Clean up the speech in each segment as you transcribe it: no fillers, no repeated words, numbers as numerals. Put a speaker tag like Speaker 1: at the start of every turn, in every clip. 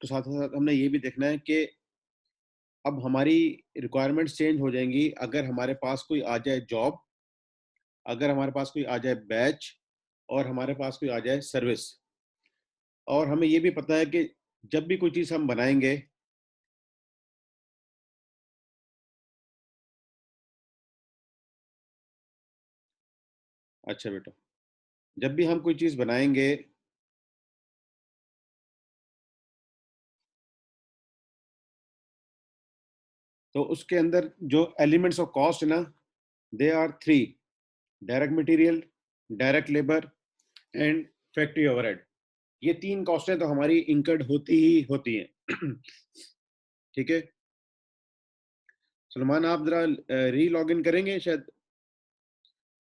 Speaker 1: उसके साथ साथ हमने ये भी देखना है कि अब हमारी रिक्वायरमेंट्स चेंज हो जाएंगी अगर हमारे पास कोई आ जाए जॉब, अगर हमारे पास कोई आ जाए बैच, और हमारे पास कोई आ जाए सर्विस। और हमें ये भी पता है कि जब भी कोई चीज़ हम बनाएंगे, अच्छा बेटा, जब भी हम कोई चीज़ बनाएंगे तो उसके अंदर जो एलिमेंट्स ऑफ कॉस्ट है ना, they are three: direct material, direct labour and factory overhead. ये तीन कॉस्टें तो हमारी इंकर्ड होती ही होती हैं। ठीक है सलमान, आप जरा री लॉग इन करेंगे, शायद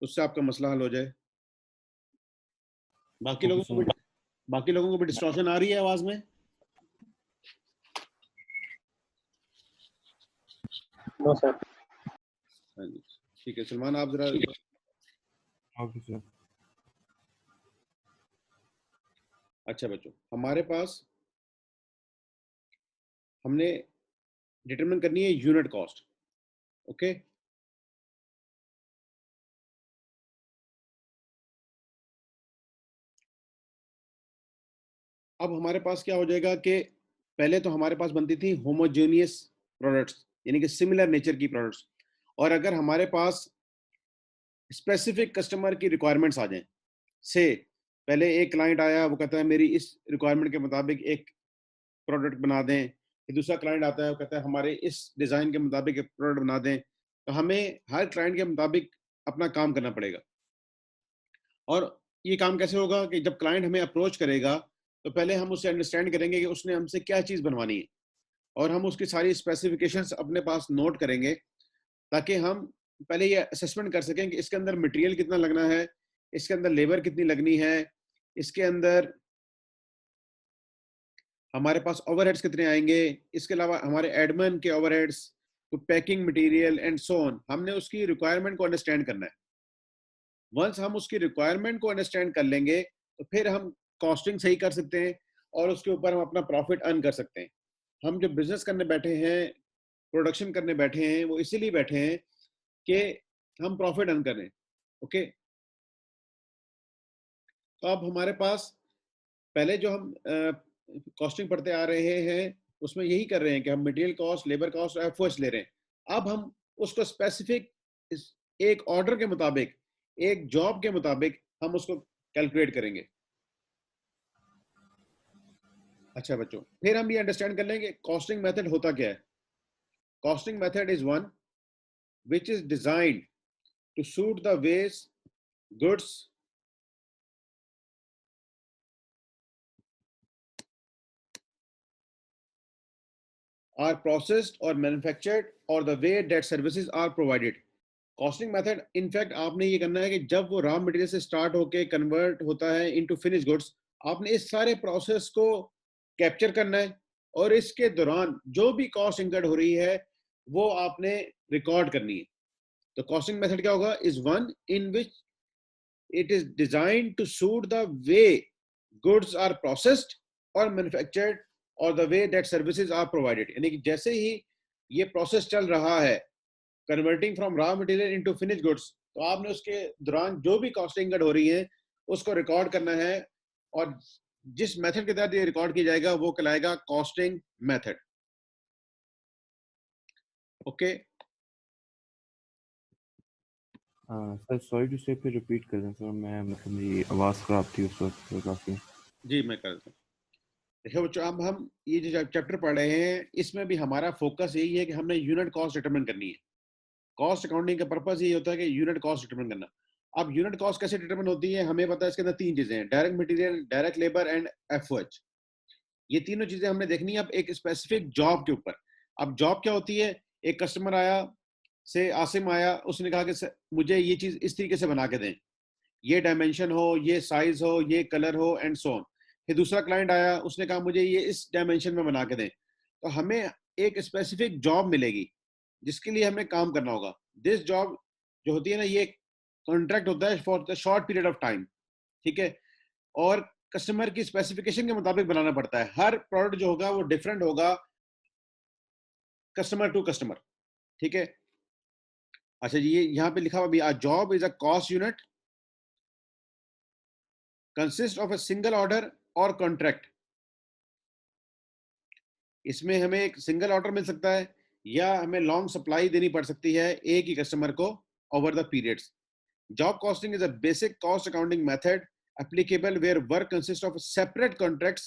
Speaker 1: उससे आपका मसला हल हो जाए। बाकी
Speaker 2: ओके
Speaker 1: लोगों को
Speaker 2: सर।
Speaker 1: भी बाकी लोगों को भी डिस्टॉर्शन आ रही है आवाज में?
Speaker 3: No sir.
Speaker 1: हाँ जी, ठीक है सलमान, आप जरा।
Speaker 2: Okay sir.
Speaker 1: अच्छा बच्चों, हमारे पास हमने डिटरमिन करनी है यूनिट कॉस्ट। ओके, अब हमारे पास क्या हो जाएगा कि पहले तो हमारे पास बनती थी होमोजेनियस प्रोडक्ट्स, यानी कि सिमिलर नेचर की प्रोडक्ट्स। और अगर हमारे पास स्पेसिफिक कस्टमर की रिक्वायरमेंट्स आ जाएं, से पहले एक क्लाइंट आया, वो कहता है मेरी इस रिक्वायरमेंट के मुताबिक एक प्रोडक्ट बना दें, फिर दूसरा क्लाइंट आता है, वो कहता है हमारे इस डिज़ाइन के मुताबिक एक प्रोडक्ट बना दें, तो हमें हर क्लाइंट के मुताबिक अपना काम करना पड़ेगा। और ये काम कैसे होगा कि जब क्लाइंट हमें अप्रोच करेगा तो पहले हम उससे अंडरस्टैंड करेंगे कि उसने हमसे क्या चीज़ बनवानी है, और हम उसकी सारी स्पेसिफिकेशंस अपने पास नोट करेंगे, ताकि हम पहले ये असेसमेंट कर सकें कि इसके अंदर मटेरियल कितना लगना है, इसके अंदर लेबर कितनी लगनी है, इसके अंदर हमारे पास ओवरहेड्स कितने आएंगे, इसके अलावा हमारे एडमिन के ओवरहेड्स, तो packing material and so on. हमने उसकी रिक्वायरमेंट को अंडरस्टैंड करना है। वंस हम उसकी रिक्वायरमेंट को अंडरस्टैंड कर लेंगे तो फिर हम कॉस्टिंग सही कर सकते हैं और उसके ऊपर हम अपना प्रॉफिट अर्न कर सकते हैं। हम जो बिजनेस करने बैठे हैं, प्रोडक्शन करने बैठे हैं, वो इसीलिए बैठे हैं कि हम प्रॉफिट अर्न करें। ओके, तो अब हमारे पास पहले जो हम कॉस्टिंग पढ़ते आ रहे हैं उसमें यही कर रहे हैं कि हम मटेरियल कॉस्ट, लेबर कॉस्ट और एफओएस ले रहे हैं। अब हम उसको स्पेसिफिक एक ऑर्डर के मुताबिक, एक जॉब के मुताबिक हम उसको कैलकुलेट करेंगे। अच्छा बच्चों, फिर हम ये अंडरस्टैंड कर लेंगे कॉस्टिंग मेथड होता क्या है। Costing method is one which is designed to suit the ways goods are processed or manufactured or the way that services are provided. Costing method in fact आपने ये करना है कि जब वो रॉ मटेरियल से स्टार्ट होके कन्वर्ट होता है इनटू फिनिश गुड्स, आपने इस सारे प्रोसेस को कैप्चर करना है, और इसके दौरान जो भी कॉस्ट इंकर्ड हो रही है वो आपने रिकॉर्ड करनी है। तो कॉस्टिंग मेथड क्या होगा? Is one in which it is designed to suit the way goods are processed और मैन्युफैक्चर्ड और the way that services are provided. यानी कि जैसे ही ये प्रोसेस चल रहा है, converting from raw material into finish goods, तो आपने उसके दौरान जो भी कॉस्टिंग हो रही है उसको रिकॉर्ड करना है, और जिस मेथड के तहत ये रिकॉर्ड किया जाएगा वो कहलाएगा costing method. Okay,
Speaker 2: sir sorry to say फिर रिपीट कर दें सर, मैं मतलब मेरी आवाज़ ख़राब थी उस वक्त काफ़ी।
Speaker 1: जी मैं कर देता हूँ। देखिए बच्चों, अब हम ये जो चैप्टर पढ़ रहे हैं इसमें भी हमारा फोकस यही है कि हमने यूनिट कॉस्ट डिटरमिन करनी है। कॉस्ट अकाउंटिंग का पर्पस ये होता है कि यूनिट कॉस्ट डिटरमिन करना। अब यूनिट कॉस्ट कैसे डिटरमिन होती है हमें पता है, इसके अंदर तीन चीजें हैं: direct material, direct labour and FOH. ये तीनों चीजें हमने देखनी है अब एक स्पेसिफिक जॉब के ऊपर। अब जॉब क्या होती है? एक कस्टमर आया, से आसिम आया, उसने कहा कि मुझे ये चीज इस तरीके से बना के दें, ये डायमेंशन हो, ये साइज हो, ये कलर हो एंड सो ऑन। फिर दूसरा क्लाइंट आया, उसने कहा मुझे ये इस डायमेंशन में बना के दें। तो हमें एक स्पेसिफिक जॉब मिलेगी जिसके लिए हमें काम करना होगा। दिस जॉब जो होती है ना, ये कॉन्ट्रैक्ट होता है for the short period of time. ठीक है, और कस्टमर की स्पेसिफिकेशन के मुताबिक बनाना पड़ता है। हर प्रोडक्ट जो होगा वो डिफरेंट होगा कस्टमर टू कस्टमर, ठीक है। अच्छा जी, ये यहाँ पे लिखा हुआ भी, a job is a cost unit consist of a single order और कॉन्ट्रैक्ट। इसमें हमें एक सिंगल ऑर्डर मिल सकता है या हमें लॉन्ग सप्लाई देनी पड़ सकती है एक ही कस्टमर को over the periods. Job costing is a basic cost accounting method applicable where work consists of separate contracts,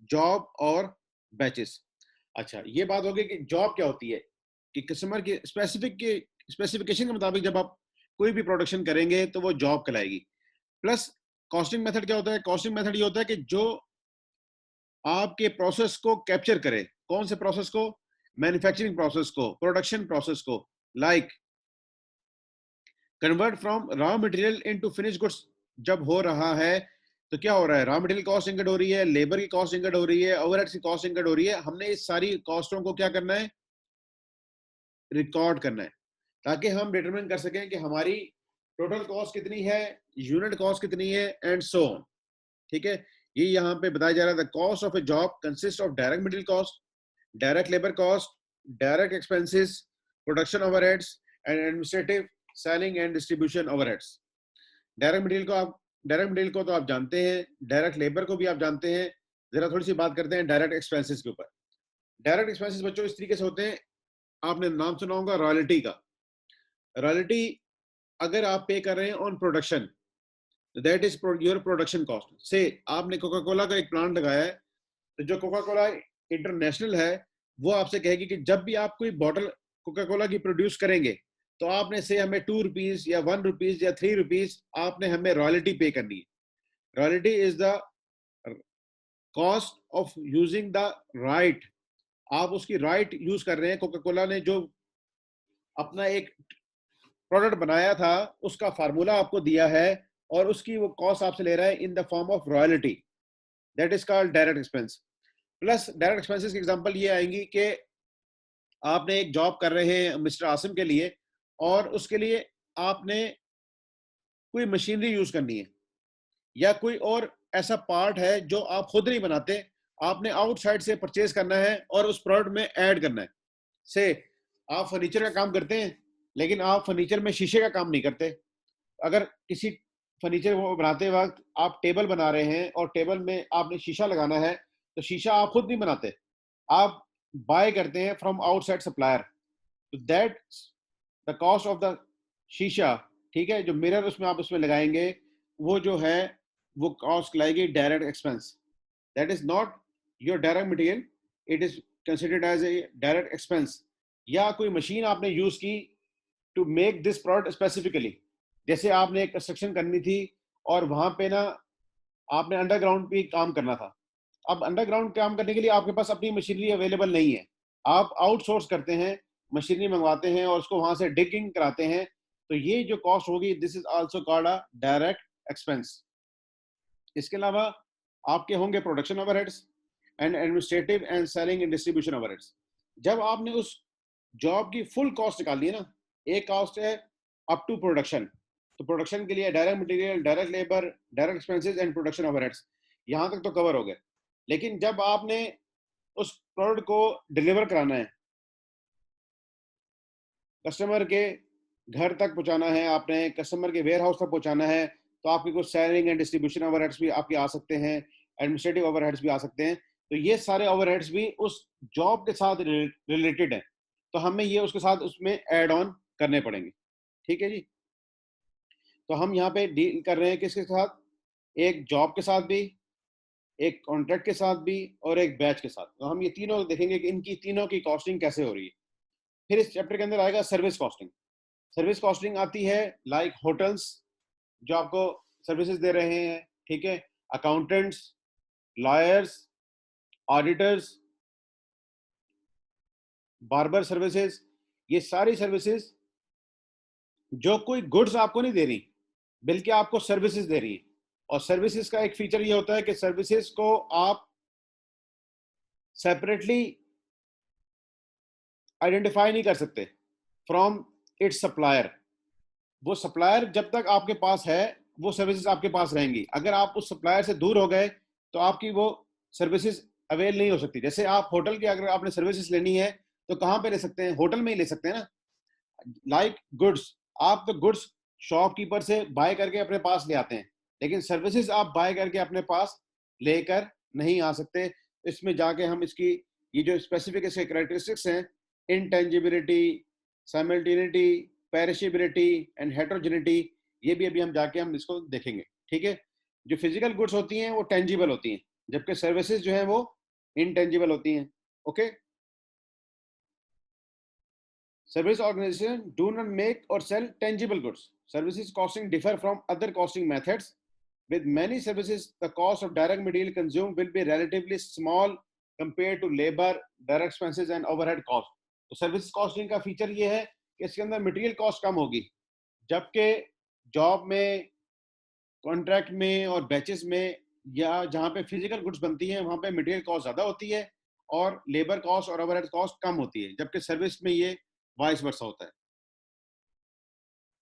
Speaker 1: job और बैचेस। अच्छा, ये बात होगी कि जॉब क्या होती है, कि कस्टमर के स्पेसिफिकेशन के मुताबिक जब आप कोई भी प्रोडक्शन करेंगे तो वो जॉब कहलाएगी। प्लस कॉस्टिंग मेथड क्या होता है, कॉस्टिंग मेथड ये होता है कि जो आपके प्रोसेस को कैप्चर करे। कौन से प्रोसेस को? मैन्युफैक्चरिंग प्रोसेस को, प्रोडक्शन प्रोसेस को। Like convert from raw material into finish goods जब हो रहा है तो क्या हो रहा है, रॉ मटेरियल कॉस्ट इंकर्ड हो रही है, लेबर की कॉस्ट इंकर्ड हो रही है, ओवरहेड्स की कॉस्ट इंकर्ड हो रही है। हमने इस सारी कॉस्टों को क्या करना है, रिकॉर्ड करना है, ताकि हम डिटरमिन कर सकें कि हमारी टोटल कॉस्ट कितनी है, यूनिट कॉस्ट कितनी है, एंड सो ऑन। ठीक है, ये यहाँ पे बताया जा रहा है, the cost of A job consist of direct material cost, direct labour cost, direct expenses, production overheads and administrative, selling and distribution overheads. Direct material को तो आप जानते हैं, डायरेक्ट लेबर को भी आप जानते हैं। जरा थोड़ी सी बात करते हैं डायरेक्ट एक्सपेंसेस के ऊपर। डायरेक्ट एक्सपेंसेस बच्चों इस तरीके से होते हैं, आपने नाम सुना होगा रॉयल्टी का। रॉयल्टी अगर आप पे कर रहे हैं on production, that is your production cost. से आपने कोका कोला का एक प्लांट लगाया है, तो जो कोका कोला इंटरनेशनल है वो आपसे कहेगी कि जब भी आप कोई बॉटल कोका कोला की प्रोड्यूस करेंगे तो आपने से हमें ₹2 या ₹1 या ₹3 आपने हमें रॉयल्टी पे करनी है। Royalty is the cost of using the right. आप उसकी राइट यूज कर रहे हैं। कोका कोला ने जो अपना एक प्रोडक्ट बनाया था उसका फार्मूला आपको दिया है और उसकी वो कॉस्ट आपसे ले रहा है in the form of royalty, that is called direct expense. Plus direct expenses की एग्जांपल ये आएंगी कि आपने एक जॉब कर रहे हैं मिस्टर आसिम के लिए और उसके लिए आपने कोई मशीनरी यूज करनी है या कोई और ऐसा पार्ट है जो आप खुद नहीं बनाते, आपने आउटसाइड से परचेज करना है और उस प्रोडक्ट में ऐड करना है। से आप फर्नीचर का काम करते हैं लेकिन आप फर्नीचर में शीशे का काम नहीं करते। अगर किसी फर्नीचर वो बनाते वक्त आप टेबल बना रहे हैं और टेबल में आपने शीशा लगाना है, तो शीशा आप खुद नहीं बनाते, आप बाय करते हैं फ्रॉम आउटसाइड सप्लायर। तो that the cost of the शीशा, ठीक है, जो मिरर उसमें आप उसमें लगाएंगे, वो जो है वो कॉस्ट लाएगी direct expense. That is not your direct material, it is considered as a direct expense. या कोई मशीन आपने यूज की to make this product specifically, जैसे आपने एक कंस्ट्रक्शन करनी थी और वहां पे ना आपने अंडरग्राउंड भी काम करना था। अब अंडरग्राउंड काम करने के लिए आपके पास अपनी मशीनरी अवेलेबल नहीं है, आप आउटसोर्स करते हैं, मशीनरी मंगवाते हैं और उसको वहां से डिगिंग कराते हैं। तो ये जो कॉस्ट होगी, this is also called a direct expense. इसके अलावा आपके होंगे production overheads and administrative and selling and distribution overheads. जब आपने उस जॉब की फुल कॉस्ट निकालनी है ना, एक कॉस्ट है अप टू प्रोडक्शन, तो प्रोडक्शन के लिए direct material, direct labour, direct expenses and production overheads, यहां तक तो कवर हो गए। लेकिन जब आपने उस प्रोडक्ट को डिलीवर कराना है, कस्टमर के घर तक पहुंचाना है, आपने कस्टमर के वेयर हाउस तक पहुंचाना है, तो आपके कुछ सेलिंग एंड डिस्ट्रीब्यूशन ओवरहेड्स भी आपके आ सकते हैं, एडमिनिस्ट्रेटिव ओवरहेड्स भी आ सकते हैं। तो ये सारे ओवरहेड्स भी उस जॉब के साथ रिलेटेड है, तो हमें ये उसके साथ उसमें ऐड ऑन करने पड़ेंगे। ठीक है जी, तो हम यहाँ पे डील कर रहे हैं किसके साथ, एक जॉब के साथ भी, एक कॉन्ट्रैक्ट के साथ भी और एक बैच के साथ। तो हम ये तीनों देखेंगे कि इनकी तीनों की कॉस्टिंग कैसे हो रही है। फिर इस चैप्टर के अंदर आएगा सर्विस कॉस्टिंग। सर्विस कॉस्टिंग आती है लाइक होटल्स जो आपको सर्विसेज दे रहे हैं, ठीक है, accountants, lawyers, auditors, barber services, ये सारी सर्विसेज जो कोई गुड्स आपको नहीं दे रही बल्कि आपको सर्विसेज दे रही है। और सर्विसेज का एक फीचर ये होता है कि सर्विसेज को आप सेपरेटली आइडेंटिफाई नहीं कर सकते फ्रॉम इट्स सप्लायर। वो सप्लायर जब तक आपके पास है वो सर्विसेज आपके पास रहेंगी। अगर आप उस सप्लायर से दूर हो गए तो आपकी वो सर्विसेज अवेल नहीं हो सकती। जैसे आप होटल की अगर आपने सर्विसेज लेनी है तो कहाँ पे ले सकते हैं, होटल में ही ले सकते हैं ना। लाइक गुड्स, आप तो गुड्स शॉपकीपर से बाय करके अपने पास ले आते हैं, लेकिन सर्विसेज आप बाय करके अपने पास लेकर नहीं आ सकते। इसमें जाके हम इसकी ये जो स्पेसिफिक इसके कैरेक्टरिस्टिक्स हैं, इंटेंजिबिलिटी, साइमल्टेनिटी, पेरिशेबिलिटी एंड हेटेरोजेनिटी, ये भी अभी हम जाके हम इसको देखेंगे। ठीक है, जो फिजिकल गुड्स होती हैं वो टेंजिबल होती हैं, जबकि सर्विसेज जो है वो इनटेंजिबल होती हैं। Okay, service organization do not make or sell tangible goods. Services costing differ from other costing methods. With many services, the cost of direct material consumed will be relatively small compared to labor, direct expenses and overhead cost. तो service costing का feature ये है कि इसके अंदर material cost कम होगी, जबकि job में, कॉन्ट्रैक्ट में और बैचेस में या जहाँ पे फिजिकल गुड्स बनती हैं वहाँ पे मटेरियल कॉस्ट ज़्यादा होती है और लेबर कॉस्ट और ओवरहेड कॉस्ट कम होती है, जबकि सर्विस में ये वाइस वर्सा होता है।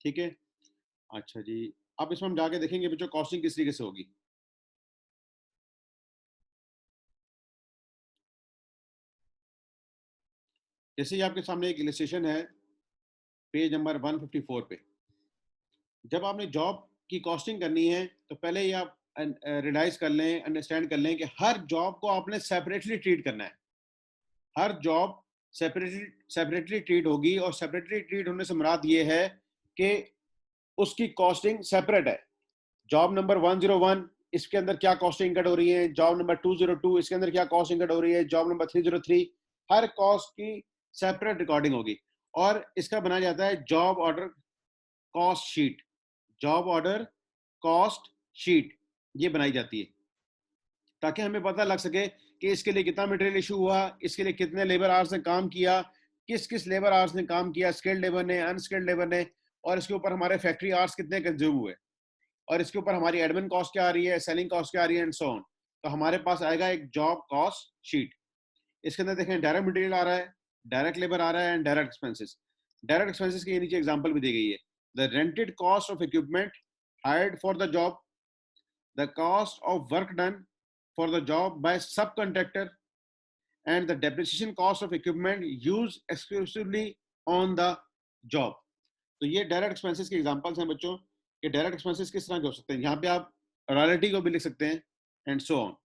Speaker 1: ठीक है, अच्छा जी, अब इसमें हम जाके देखेंगे बच्चों कॉस्टिंग किस तरीके से होगी। जैसे ही आपके सामने एक इलस्ट्रेशन है पेज नंबर 154 पे, जब आपने जॉब की कॉस्टिंग करनी है तो पहले ही आप रियलाइज कर लें, अंडरस्टैंड कर लें कि हर जॉब को आपने सेपरेटली ट्रीट करना है। हर जॉब सेपरेटली ट्रीट होगी, और सेपरेटली ट्रीट होने से मुराद ये है कि उसकी कॉस्टिंग सेपरेट है। जॉब नंबर 101 इसके अंदर क्या कॉस्टिंग इनकट हो रही है, जॉब नंबर 202 इसके अंदर क्या कॉस्ट इनकट हो रही है, जॉब नंबर 303, हर कॉस्ट की सेपरेट रिकॉर्डिंग होगी। और इसका बनाया जाता है job order cost sheet. Job order cost sheet ये बनाई जाती है ताकि हमें पता लग सके कि इसके लिए कितना मटेरियल इशू हुआ, इसके लिए कितने लेबर आवर्स ने काम किया, किस किस लेबर आवर्स ने काम किया, स्किल्ड लेबर ने, अनस्किल्ड लेबर ने, और इसके ऊपर हमारे फैक्ट्री आवर्स कितने कंज्यूम हुए, और इसके ऊपर हमारी एडमिन कॉस्ट क्या आ रही है, सेलिंग कॉस्ट क्या आ रही है, एंड सो ऑन। तो हमारे पास आएगा एक जॉब कॉस्ट शीट। इसके अंदर देखें डायरेक्ट मटेरियल आ रहा है, डायरेक्ट लेबर आ रहा है and direct expenses. Direct expenses के नीचे एग्जांपल भी दी गई है। The rented cost of equipment hired for the job, the cost of work done for the job by sub contractor and the depreciation cost of equipment use exclusively on the job. तो ये direct expenses के examples हैं बच्चों कि direct expenses किस तरह के हो सकते हैं। यहाँ पे आप रॉयल्टी को भी लिख सकते हैं एंड सो ऑन।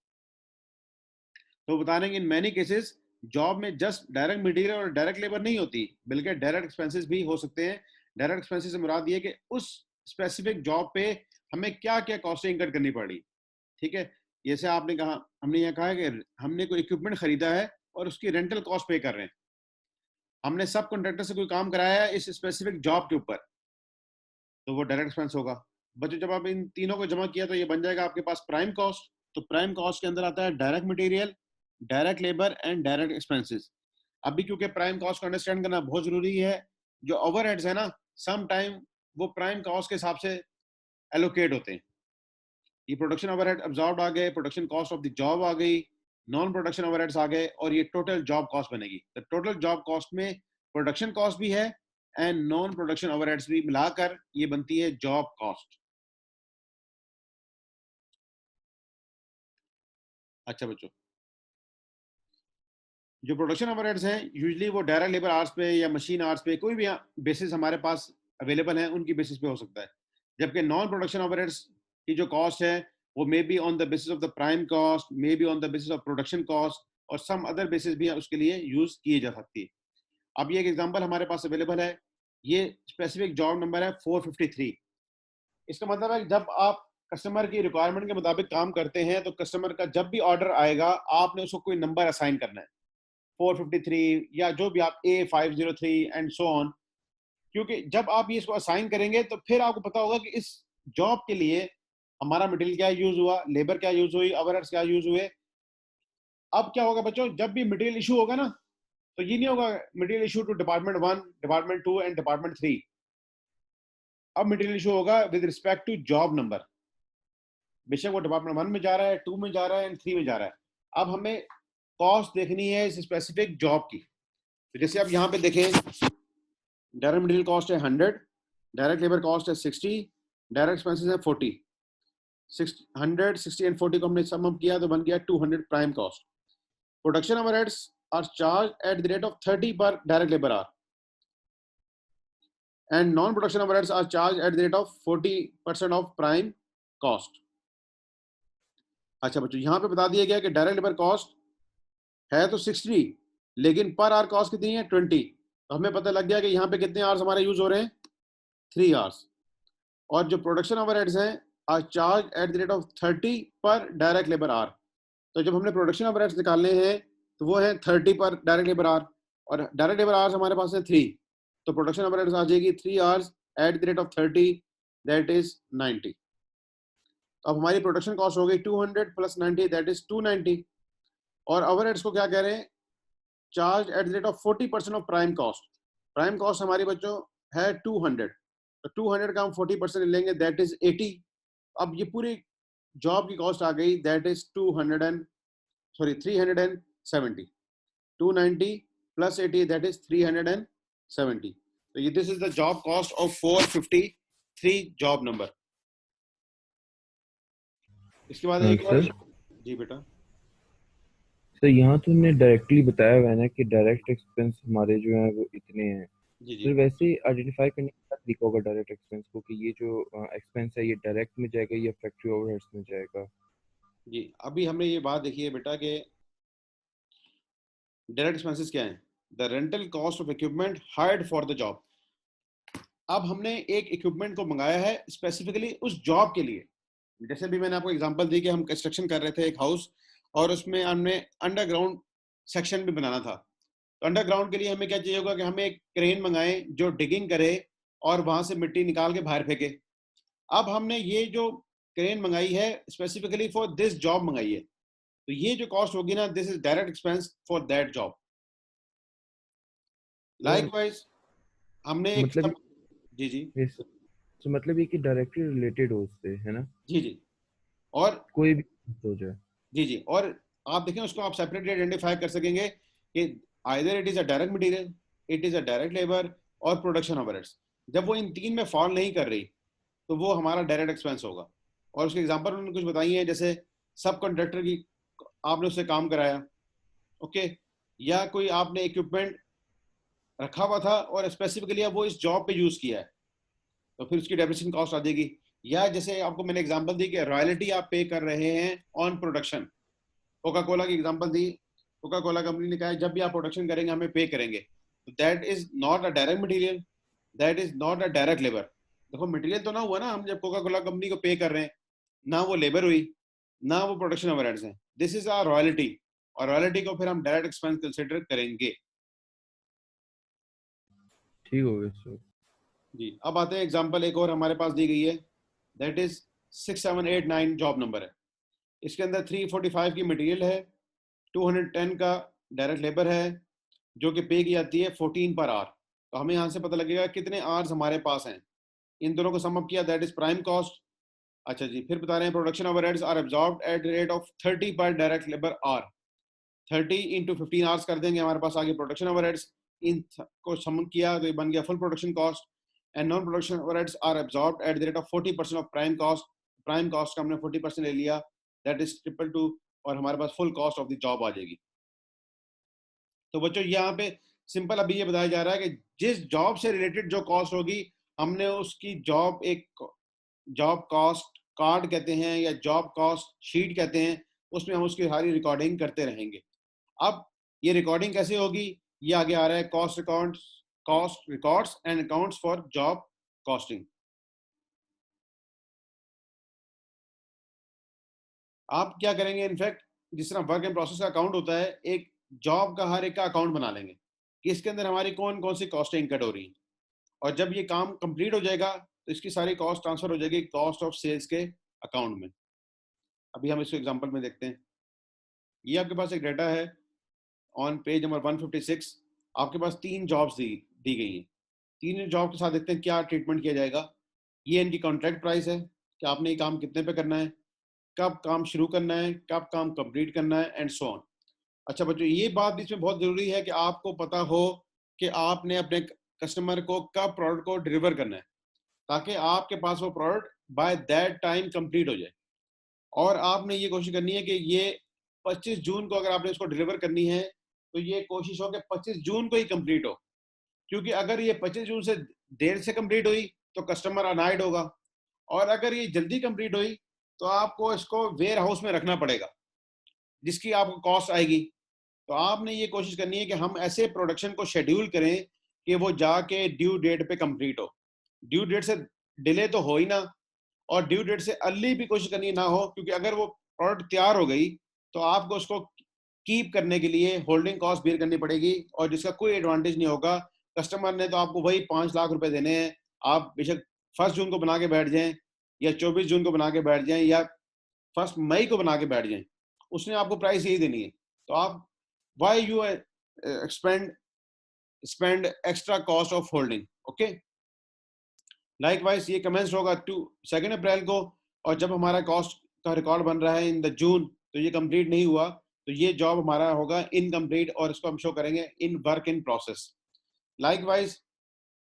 Speaker 1: तो बता रहे हैं कि इन मैनी केसेस जॉब में जस्ट डायरेक्ट मटेरियल और डायरेक्ट लेबर नहीं होती, बल्कि डायरेक्ट एक्सपेंसेस भी हो सकते हैं। डायरेक्ट एक्सपेंसेस से मुराद ये कि उस स्पेसिफिक जॉब पे हमें क्या क्या कॉस्टिंग इनकट करनी पड़ी। ठीक है, जैसे आपने कहा, हमने यहाँ कहा कि हमने कोई इक्विपमेंट खरीदा है और उसकी रेंटल कॉस्ट पे कर रहे हैं, हमने सब कॉन्ट्रैक्टर से कोई काम कराया है इस स्पेसिफिक जॉब के ऊपर, तो वो डायरेक्ट एक्सपेंस होगा। बच्चों जब आप इन तीनों को जमा किया तो ये बन जाएगा आपके पास प्राइम कॉस्ट। तो प्राइम कॉस्ट के अंदर आता है direct material, direct labour and direct expenses. अभी क्योंकि प्राइम कॉस्ट को अंडरस्टैंड करना बहुत जरूरी है, जो ओवरहेड्स है ना, सम टाइम वो प्राइम कॉस्ट के हिसाब से एलोकेट होते हैं। ये प्रोडक्शन ओवरहेड अब्सॉर्ब आ गए, production cost of the job आ गई, नॉन प्रोडक्शन ओवरहेड्स आ गए, और ये टोटल जॉब कॉस्ट बनेगी। तो टोटल जॉब कॉस्ट में प्रोडक्शन कॉस्ट भी है एंड नॉन प्रोडक्शन ओवरहेड्स भी मिलाकर ये बनती है जॉब कॉस्ट। अच्छा बच्चों, जो प्रोडक्शन ओवरहेड्स हैं यूजुअली वो डायरेक्ट लेबर आवर्स पे या मशीन आवर्स पे, कोई भी बेसिस हमारे पास अवेलेबल है उनकी बेसिस पे हो सकता है। जबकि नॉन प्रोडक्शन ओवरहेड्स की जो कॉस्ट है वो may be on the basis of the prime cost, may be on the basis of production cost, और सम अदर बेसिस भी उसके लिए यूज किए जा सकती है। अब ये एक एग्जांपल हमारे पास अवेलेबल है, ये स्पेसिफिक जॉब नंबर है 453। इसका मतलब है कि जब आप कस्टमर की रिक्वायरमेंट के मुताबिक काम करते हैं तो कस्टमर का जब भी ऑर्डर आएगा आपने उसको कोई नंबर असाइन करना है, 453 या जो भी आप A503 एंड सो ऑन। क्योंकि जब आप ये इसको असाइन करेंगे तो फिर आपको पता होगा कि इस जॉब के लिए हमारा मटेरियल क्या यूज हुआ, लेबर क्या यूज हुई, ओवरहेड्स क्या यूज हुए। अब क्या होगा बच्चों, जब भी मटेरियल इशू होगा ना, तो ये नहीं होगा material issue to department 1, department 2 and department 3। अब मटेरियल इशू होगा with respect to job number, बेशक वो डिपार्टमेंट 1 में जा रहा है, 2 में जा रहा है एंड 3 में जा रहा है। अब हमें कॉस्ट देखनी है इस स्पेसिफिक जॉब की। तो जैसे आप यहाँ पे देखें, डायरेक्ट मटेरियल कॉस्ट है 100, डायरेक्ट लेबर कॉस्ट है 60, डायरेक्ट एक्सपेंसेस है 40। 100, 60 एंड 40 को हमने सम अप किया तो बन गया 200 prime cost. Production overheads are charged at the rate of 30 per direct labour hour and non-production overheads are charged at the rate of 40% of prime cost. अच्छा बच्चों, यहाँ पे बता दिया गया कि डायरेक्ट लेबर कॉस्ट है तो 60, लेकिन पर आवर कॉस्ट कितनी है 20. तो हमें पता लग गया कि यहाँ पे कितने आवर्स हमारे यूज हो रहे हैं 3 आवर्स. और जो प्रोडक्शन ओवरहेड्स हैं are charged at the rate of 30 per direct labour our. तो जब हमने प्रोडक्शन ओवरहेड्स निकालने हैं तो वो है 30 पर डायरेक्ट लेबर आवर, और डायरेक्ट लेबर आवर्स हमारे पास है 3. तो प्रोडक्शन ओवरहेड्स आ जाएगी 3 hours eight the rate of 30, that is 90. अब हमारी प्रोडक्शन कॉस्ट हो गई 200 प्लस 90, दैट इज 290. और ओवरहेड्स को क्या कह रहे हैं, charge at the rate of 40% of prime cost. Prime cost हमारी बच्चों है 200, तो 200 का हम 40% लेंगे, दैट इज 80. अब ये पूरी जॉब की कॉस्ट आ गई, that is 370. 290 plus 80, that is 370. तो ये this is the job cost of 453 job number. इसके बाद एक और. जी बेटा.
Speaker 2: सर यहाँ तो हमने डायरेक्टली बताया हुआ है ना कि डायरेक्ट एक्सपेंस हमारे जो है वो इतने हैं.
Speaker 1: जी जी
Speaker 2: फिर वैसे आइडेंटिफाई करने का तरीका होगा डायरेक्ट एक्सपेंस को कि ये जो एक्सपेंस है ये डायरेक्ट में जाएगा या फैक्ट्री ओवरहेड्स में जाएगा.
Speaker 1: जी. अभी हमने ये बात देखी है बेटा कि डायरेक्ट एक्सपेंसेस क्या हैं, the rental cost of equipment hired for the job. अब हमने एक इक्विपमेंट को मंगाया है स्पेसिफिकली उस जॉब के लिए. जैसे भी मैंने आपको एग्जांपल दी कि हम कंस्ट्रक्शन कर रहे थे एक हाउस, और उसमें हमने अंडरग्राउंड सेक्शन भी बनाना था. तो अंडरग्राउंड के लिए हमें क्या चाहिए होगा कि हमें एक क्रेन मंगाएं जो डिगिंग करे और वहां से मिट्टी निकाल के बाहर फेंके. अब हमने ये जो क्रेन मंगाई है स्पेसिफिकली फॉर दिस जॉब मंगाई है, तो ये जो कॉस्ट होगी ना, this is direct expense for that job. Likewise हमने एक
Speaker 2: मतलब
Speaker 1: जी जी
Speaker 2: तो मतलब ये कि डायरेक्टली रिलेटेड हो उससे, है ना,
Speaker 1: जी जी. और
Speaker 2: कोई भी हो जाए.
Speaker 1: जी जी. और आप देखें उसको आप सेपरेटली आइडेंटिफाई कर सकेंगे कि either it is a direct material, it is a direct labour और प्रोडक्शन ओवरहेड्स. जब वो इन तीन में फॉल नहीं कर रही तो वो हमारा डायरेक्ट एक्सपेंस होगा. और उसके एग्जांपल उन्होंने कुछ बताई हैं, जैसे सब कॉन्ट्रैक्टर की आपने उससे काम कराया, ओके, या कोई आपने इक्विपमेंट रखा हुआ था और स्पेसिफिकली वो इस जॉब पे यूज किया है, तो फिर उसकी डेप्रिसिएशन कॉस्ट आ जाएगी. या जैसे आपको मैंने एग्जांपल दी कि रॉयल्टी आप पे कर रहे हैं ऑन प्रोडक्शन. कोका कोला की एग्जांपल दी, कोका कोला कंपनी ने कहा जब भी आप प्रोडक्शन करेंगे हमें पे करेंगे. तो that is not a direct material, that is not a direct labour. देखो मटेरियल तो ना हुआ ना, हम जब कोका कोला कंपनी को पे कर रहे हैं, ना वो लेबर हुई ना वो प्रोडक्शन ओवरहेड्स हैं. दिस इज आवर रॉयल्टी, और रॉयल्टी को फिर हम डायरेक्ट एक्सपेंस कंसिडर करेंगे.
Speaker 2: ठीक हो गया सर.
Speaker 1: जी. अब आते हैं एग्जांपल एक और हमारे पास दी गई है, दैट इज 6789 जॉब नंबर है. इसके अंदर 345 की मटेरियल है, 210 का डायरेक्ट लेबर है, जो कि पे की जाती है 14 पर आवर. तो हमें यहाँ से पता लगेगा कितने आवर्स हमारे पास हैं. इन दोनों को सम अप किया, दैट इज प्राइम कॉस्ट. अच्छा जी. फिर बता रहे हैं production overheads are absorbed at the rate of 30 per direct labour hour. 30 into 15 hours कर देंगे, हमारे पास आगे प्रोडक्शन ओवरहेड्स. इन को सम किया तो ये बन गया full production cost. And non production overheads are absorbed at the rate of 40% of prime cost. Prime cost का हमने 40% ले लिया, दैट इज ट्रिपल टू, और हमारे पास full cost of the job आ जाएगी. तो बच्चों यहाँ पे सिंपल अभी ये बताया जा रहा है कि जिस जॉब से रिलेटेड जो कॉस्ट होगी, हमने उसकी जॉब एक जॉब कॉस्ट कार्ड कहते हैं या जॉब कॉस्ट शीट कहते हैं, उसमें हम उसकी सारी रिकॉर्डिंग करते रहेंगे. अब ये रिकॉर्डिंग कैसे होगी, ये आगे आ रहा है, cost records and accounts for job costing. आप क्या करेंगे, इनफैक्ट जिस तरह वर्क इन प्रोसेस का अकाउंट होता है, एक जॉब का हर एक का अकाउंट बना लेंगे कि इसके अंदर हमारी कौन कौन सी कॉस्टें इनकट हो रही हैं. और जब ये काम कंप्लीट हो जाएगा तो इसकी सारी कॉस्ट ट्रांसफर हो जाएगी कॉस्ट ऑफ सेल्स के अकाउंट में. अभी हम इसको एग्जांपल में देखते हैं. ये आपके पास एक डाटा है ऑन पेज नंबर 156. आपके पास 3 जॉब्स दी गई हैं. 3 जॉब के साथ देखते हैं क्या ट्रीटमेंट किया जाएगा. ये इनकी कॉन्ट्रैक्ट प्राइस है कि आपने ये काम कितने पे करना है, कब काम शुरू करना है, कब काम कंप्लीट करना है, एंड सो ऑन. अच्छा बच्चों, ये बात भी इसमें बहुत जरूरी है कि आपको पता हो कि आपने अपने कस्टमर को कब प्रोडक्ट को डिलीवर करना है, ताकि आपके पास वो product by that time complete हो जाए. और आपने ये कोशिश करनी है कि ये 25 जून को अगर आपने इसको डिलीवर करनी है तो ये कोशिश हो कि 25 जून को ही कंप्लीट हो, क्योंकि अगर ये 25 जून से देर से कंप्लीट हुई तो कस्टमर अनाइड होगा, और अगर ये जल्दी कंप्लीट हुई तो आपको इसको वेयर हाउस में रखना पड़ेगा जिसकी आपको कॉस्ट आएगी। तो आपने ये कोशिश करनी है कि हम ऐसे प्रोडक्शन को शेड्यूल करें कि वो जाके ड्यू डेट पे कंप्लीट हो। ड्यू डेट से डिले तो हो ही ना, और ड्यू डेट से अर्ली भी कोशिश करनी ना हो, क्योंकि अगर वो प्रोडक्ट तैयार हो गई तो आपको उसको कीप करने के लिए होल्डिंग कॉस्ट बेयर करनी पड़ेगी, और जिसका कोई एडवांटेज नहीं होगा। कस्टमर ने तो आपको वही 5 लाख रुपए देने हैं, आप बेशक 1 जून को बना के बैठ जाएं या 24 जून को बना के बैठ जाएं या 1 मई को बना के बैठ जाएं, उसने आपको प्राइस यही देनी है। तो आप why you spend extra cost of holding. Okay, likewise ये कमेंस होगा 2 अप्रैल को, और जब हमारा कॉस्ट का रिकॉर्ड बन रहा है इन द जून, तो ये कंप्लीट नहीं हुआ तो ये जॉब हमारा होगा इनकम्प्लीट, और इसको हम शो करेंगे in work in process. Likewise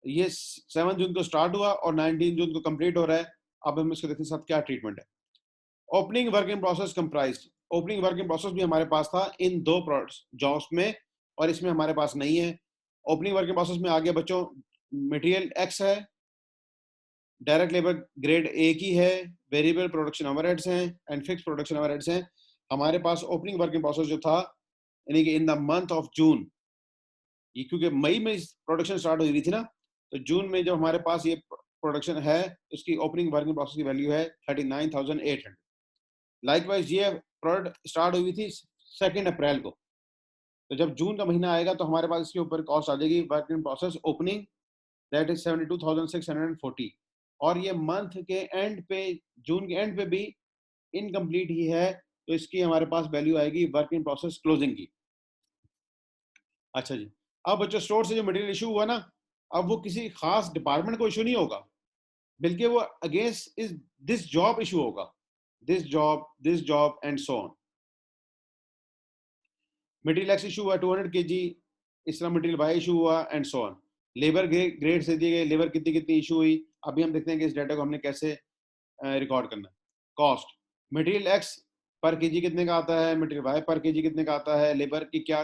Speaker 1: ये 7 जून को स्टार्ट हुआ और 19 जून को कंप्लीट हो रहा है। अब हम इसको देखते हैं साथ क्या ट्रीटमेंट है। Opening work in process comprised, opening work in process भी हमारे पास था इन 2 जॉब्स में, और इसमें हमारे पास नहीं है। ओपनिंग वर्क इन प्रोसेस में आगे बच्चों मटेरियल एक्स है, डायरेक्ट लेबर ग्रेड ए की है, वेरिएबल प्रोडक्शन ओवरहेड्स हैं एंड फिक्स प्रोडक्शन ओवरहेड्स हैं। हमारे पास ओपनिंग वर्क इन प्रोसेस जो था, यानी कि in the month of June, ये क्योंकि मई में प्रोडक्शन स्टार्ट हुई थी ना, तो जून में जब हमारे पास ये प्रोडक्शन है, उसकी ओपनिंग वर्क इन प्रोसेस की वैल्यू है 39,800। लाइकवाइज ये प्रोडक्ट स्टार्ट हुई थी 2 अप्रैल को, तो जब जून का महीना आएगा तो हमारे पास इसके ऊपर कॉस्ट आ जाएगी work in process opening, that is 72,640। और ये मंथ के एंड पे, जून के एंड पे भी इनकम्प्लीट ही है, तो इसकी हमारे पास वैल्यू आएगी वर्क इन प्रोसेस क्लोजिंग की। अच्छा जी, अब बच्चों स्टोर से जो मटेरियल इशू हुआ ना, अब वो किसी खास डिपार्टमेंट को इशू नहीं होगा, बल्कि वो against is this job issue होगा, this job and so on. Material X issue हुआ 200 kg, इस तरह मटेरियल वाई इशू हुआ and so on. Labour grade से दिए गए लेबर कितनी कितनी इशू हुई, अभी हम देखते हैं कि इस डाटा को हमने कैसे रिकॉर्ड करना है। कॉस्ट, मटेरियल एक्स पर केजी कितने का आता है, मटेरियल वाई पर केजी कितने का आता है, लेबर की क्या,